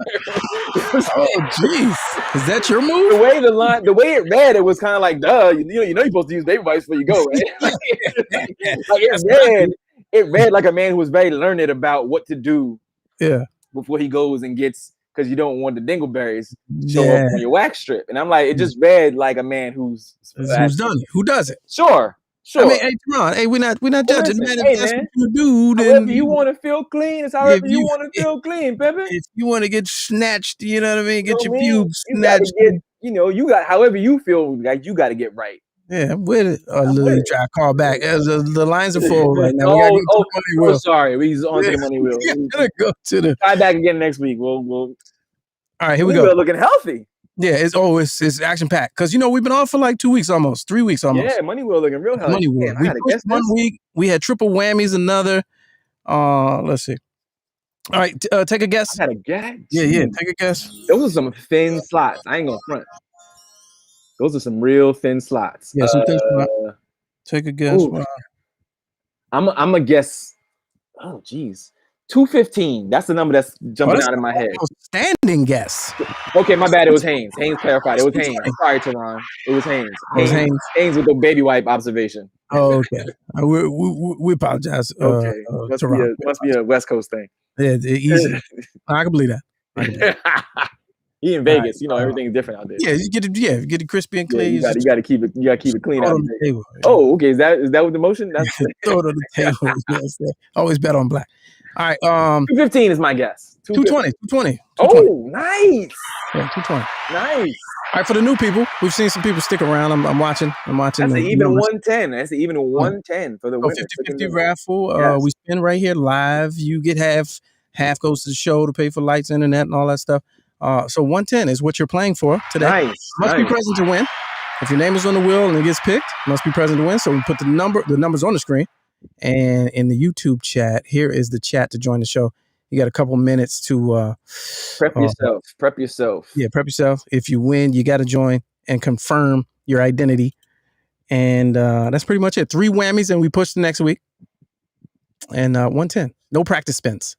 jeez, is that your move? The way it read, it was kind of like, duh. You know, you're supposed to use baby wipes before you go, right? It read like a man who was very learned about what to do. Yeah. Before he goes and gets, because you don't want the dingleberries show up on your wax strip. And I'm like, it just read like a man who's done it. Who does it? Sure. I mean, hey, come on. Hey, we're not judging, man. If that's what you do, then however you want to feel clean, it's however you want to feel clean, baby. If you want to get snatched, you know what I mean? Get your pubes snatched. You got however you feel like you got to get right. Yeah, I'm with it. Lily, try to call back. The lines are full right now. Sorry. We're on to the money wheel. We're gonna go to the. Try back again next week. We'll. All right, here we go. We're looking healthy. Yeah, it's action packed because we've been off for like 2 weeks almost, 3 weeks almost. Yeah, money wheel looking real healthy. Money wheel. We pushed 1 week. We had triple whammies. Another. Let's see. All right, take a guess. I had a guess. Yeah. Take a guess. Those are some thin slots. I ain't gonna front. Those are some real thin slots. Yeah, some thin slots. Take a guess. I'm a guess. Oh, geez. 215. That's the number that's jumping out of my head. Standing guess. Okay, my bad. It was Haynes. Haynes clarified. It was Haynes. Sorry, Teron. It was Haynes. Haynes with the baby wipe observation. Oh, okay. We apologize. Okay. Must be a West Coast thing. Yeah, easy. I can believe that. He in Vegas, right, everything's different out there. Yeah, you get it crispy and clean. Yeah, you got to keep it clean out there. Table, yeah. Oh, okay. Is that with the motion? That's throw it on the table. Always bet on black. All right. 215 is my guess. 220. Oh, nice. Yeah, 220. Nice. All right, for the new people, we've seen some people stick around. I'm watching. That's an even 110. That's an even 110 for the winner. 50-50 raffle. Yes. We spin right here live. You get half. Half goes to the show to pay for lights, internet, and all that stuff. So 110 is what you're playing for today. Nice. Must be present to win. If your name is on the wheel and it gets picked, must be present to win. So we put the numbers on the screen. And in the YouTube chat, here is the chat to join the show. You got a couple minutes to prep yourself. Prep yourself. Yeah, prep yourself. If you win, you got to join and confirm your identity. And that's pretty much it. 3 whammies, and we push the next week. And 110. No practice spins.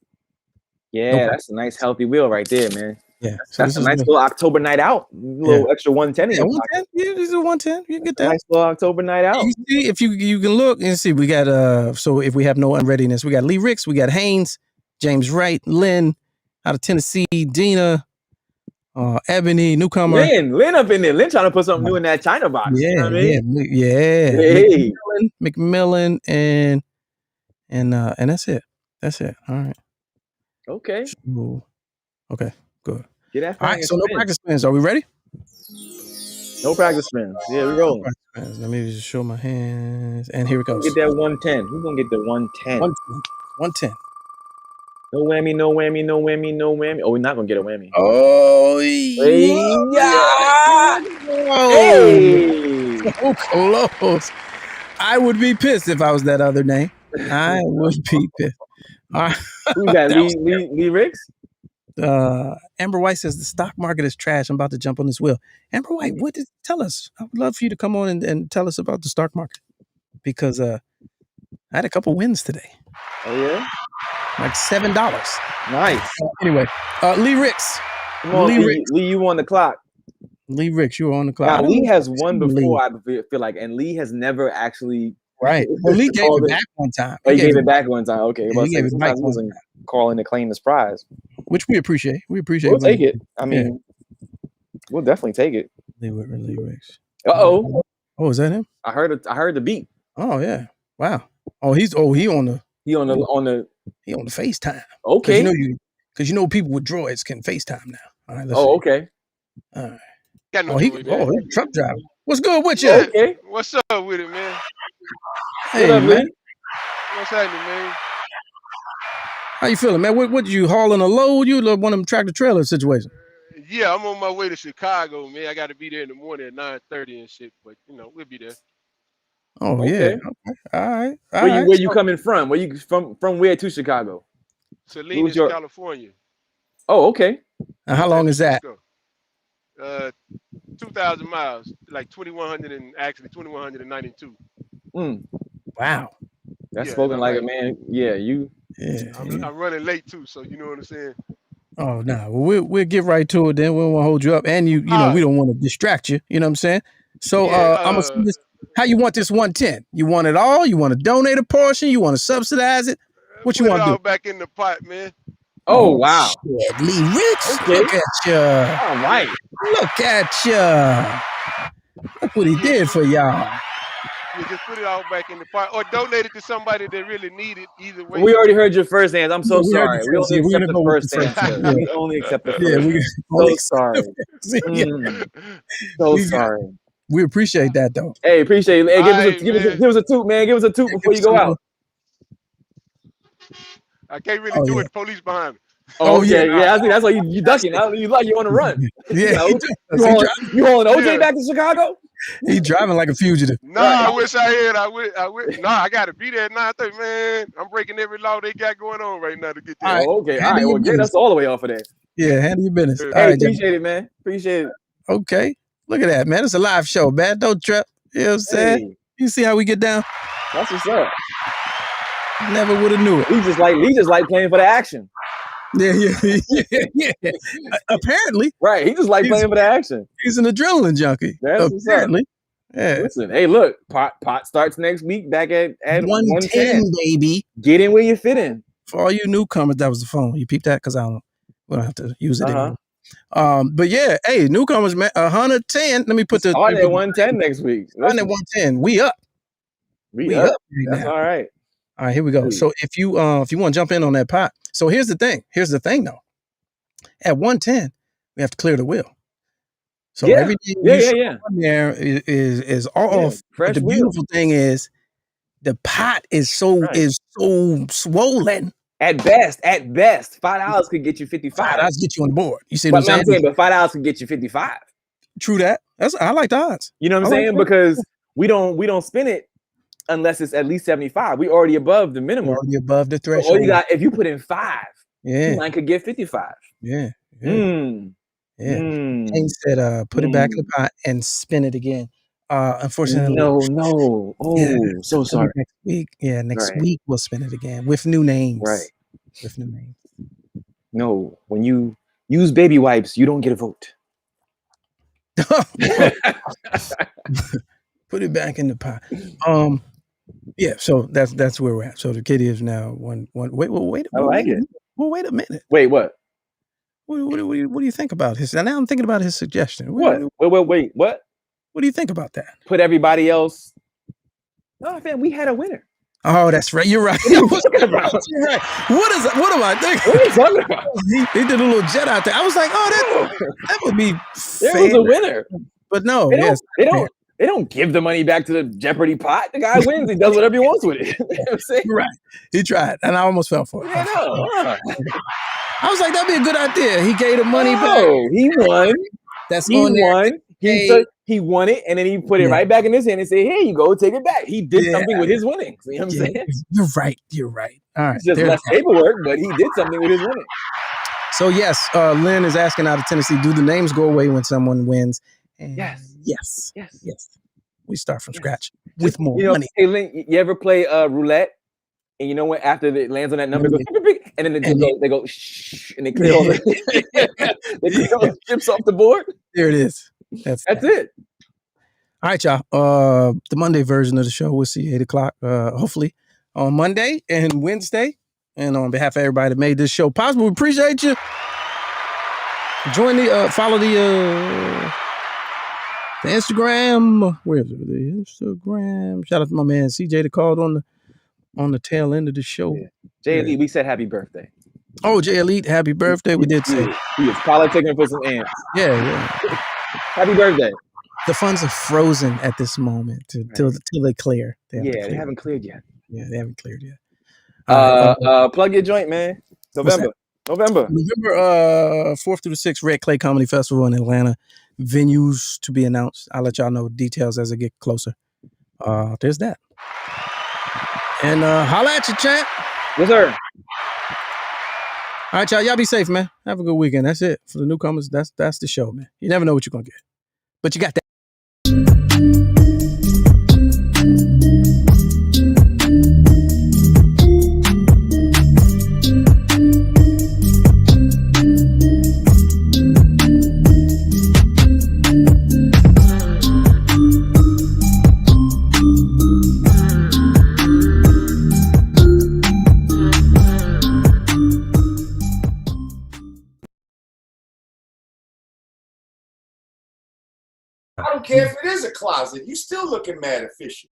Yeah, that's a nice healthy wheel right there, man. Yeah, that's a nice little October night out. A little extra 110. Yeah, 110. Yeah, this is a 110. You get that. Nice little October night out. You see, if you can look and see, we got so if we have no unreadiness, we got Lee Ricks, we got Haynes, James Wright, Lynn out of Tennessee, Dina, Ebony, newcomer. Lynn up in there. Lynn trying to put something new in that China box. Yeah, you know what I mean? Hey. McMillan and that's it. That's it. All right. Okay. Okay, good. Get that. All right, so no practice spins. Are we ready? No practice spins. Yeah, we're rolling. Let me just show my hands. And here it goes. Get that 110. We're going to get the 110. 110. No whammy, no whammy, no whammy, no whammy. Oh, we're not going to get a whammy. Oh, yeah. Hey. So close. I would be pissed if I was that other name. I would be pissed. Who's that? Lee Ricks? Amber White says the stock market is trash. I'm about to jump on this wheel. Amber White, tell us? I would love for you to come on and tell us about the stock market, because I had a couple wins today. Oh yeah, like $7. Nice. Anyway, Lee Ricks. Come on, Lee, you on the clock. Lee Ricks, you were on the clock. Now, Lee has won before, I feel like, and Lee has never actually. Right. Well, Lee gave it back one time. He gave it back one time. Okay. Yeah, he gave it back he wasn't calling to claim his prize. Which we appreciate. We'll take it. I mean, we'll definitely take it. Lee Ricks. Uh-oh. Oh, is that him? I heard the beat. Oh, yeah. Wow. Oh, he on the FaceTime. Okay. Because you know people with droids can FaceTime now. All right, let's see. Okay. All right. Got no he's a truck driver. What's good with you? Yeah. Okay. What's up with it, man? Hey, man. What's happening, man? How you feeling, man? What you hauling a load? You one of them tractor trailer situations? Yeah, I'm on my way to Chicago, man. I got to be there in the morning at 9:30 and shit, but we'll be there. Oh yeah. Okay. All right. Where you coming from? Where you from where to Chicago? Salinas, California. Oh, okay. And how long is that? 2,000 miles, like 2,192. Wow. That's spoken like a man. Yeah, I'm running late too, so you know what I'm saying. Oh no, we'll get right to it. Then we won't hold you up, and you know we don't want to distract you. You know what I'm saying? So I'm gonna see this. How you want this 110? You want it all? You want to donate a portion? You want to subsidize it? What you want to do? Back in the pot, man. Oh wow, shit. Lee Ricks, okay. Look at you. All right, look at you. Look what he did for y'all. You just put it all back in the pot, or donate it to somebody that really need it. Either way. We already heard your first answer. I'm so sorry. We only accept the first answer. We only accept the first. So sorry. So sorry. We appreciate that though. Hey, appreciate it. Hey, give us a toot, man. Give us a toot before you go out. I can't really do it. The police behind me. Oh yeah. I think that's why you ducking. You like you on the run. Yeah. You hauling OJ back to Chicago? He driving like a fugitive. No, I wish I had. I wish. No, I got to be there at 9:30, man. I'm breaking every law they got going on right now to get there. Oh, okay. All right. Well, get us all the way off of that. Yeah, handle your business. Hey, all right, appreciate it, man. Appreciate it. Okay. Look at that, man. It's a live show, man. Don't trip. You know what I'm saying? You see how we get down? That's what's up. Never would have knew it. He just like playing for the action. Yeah. Apparently. Right. He just like playing for the action. He's an adrenaline junkie. That's apparently. Yeah. Listen, hey, look, pot starts next week back at 110, baby. Get in where you fit in. For all you newcomers, that was the phone. You peeped that? Because we don't have to use it anymore. But yeah, hey, newcomers, man, 110. Let me put the starting at 110 next week. Starting at 110. We up. We up. That's all right. All right, here we go. So if you want to jump in on that pot, so here's the thing. Here's the thing, though. At 110, we have to clear the wheel. So everything on there is off. But the beautiful thing is the pot is so swollen. At best, $5 could get you 55. $5 get you on the board. You see what what I'm saying? But $5 could get you 55. True that. I like the odds. You know what I'm saying? Because we don't spin it unless it's at least 75. We already above the minimum. We're already above the threshold. So all you got, if you put in 5, mine could get 55. Yeah. Kane said, put it back in the pot and spin it again. Unfortunately, no. So sorry. Next week, next week we'll spin it again with new names. Right. With new names. No, when you use baby wipes, you don't get a vote. Put it back in the pot. Yeah. So that's where we're at. So the kid is now one. Wait. I like it. Well, wait a minute. Wait, what? What do you think about his? Now I'm thinking about his suggestion. What? Wait. What? What do you think about that? Put everybody else. Oh man, we had a winner. Oh, that's right. You're right. You're right. What am I thinking? What are you talking about? He did a little jet out there. I was like, that would be fair. There was a winner. But no, they don't give the money back to the Jeopardy pot. The guy wins. He does whatever he wants with it. You know what I'm saying? Right. He tried, and I almost fell for it. Yeah, no. I was like, that'd be a good idea. He gave the money back. He won. He won. He won it, and then he put it right back in his hand and said, "Here you go, take it back." He did something with his winnings. You know what I'm saying? You're right. All right. It's just less paperwork, but he did something with his winnings. So yes, Lynn is asking out of Tennessee, do the names go away when someone wins? And yes. We start from scratch with more money. Hey, Lynn, you ever play roulette? And you know what? After it lands on that number, it goes, and then they go shh, and they clear all the chips off the board. There it is. That's it. All right, y'all. The Monday version of the show, we'll see you 8:00, hopefully on Monday and Wednesday. And on behalf of everybody that made this show possible, we appreciate you. Join follow the Instagram. Where's it? The Instagram. Shout out to my man CJ that called on the tail end of the show. Yeah. Jay Elite, we said happy birthday. Oh, Jay Elite, happy birthday. We did say. He is politicking for some ants. Yeah. Happy birthday. The funds are frozen at this moment till they clear. They haven't cleared yet. Yeah, they haven't cleared yet. Plug your joint, man. November 4th through the 6th, Red Clay Comedy Festival in Atlanta. Venues to be announced. I'll let y'all know details as I get closer. There's that. And holla at you, champ. Yes, sir. All right, y'all be safe, man. Have a good weekend. That's it. For the newcomers, that's the show, man. You never know what you're going to get. But you got that. I don't care if it is a closet. You still looking mad official.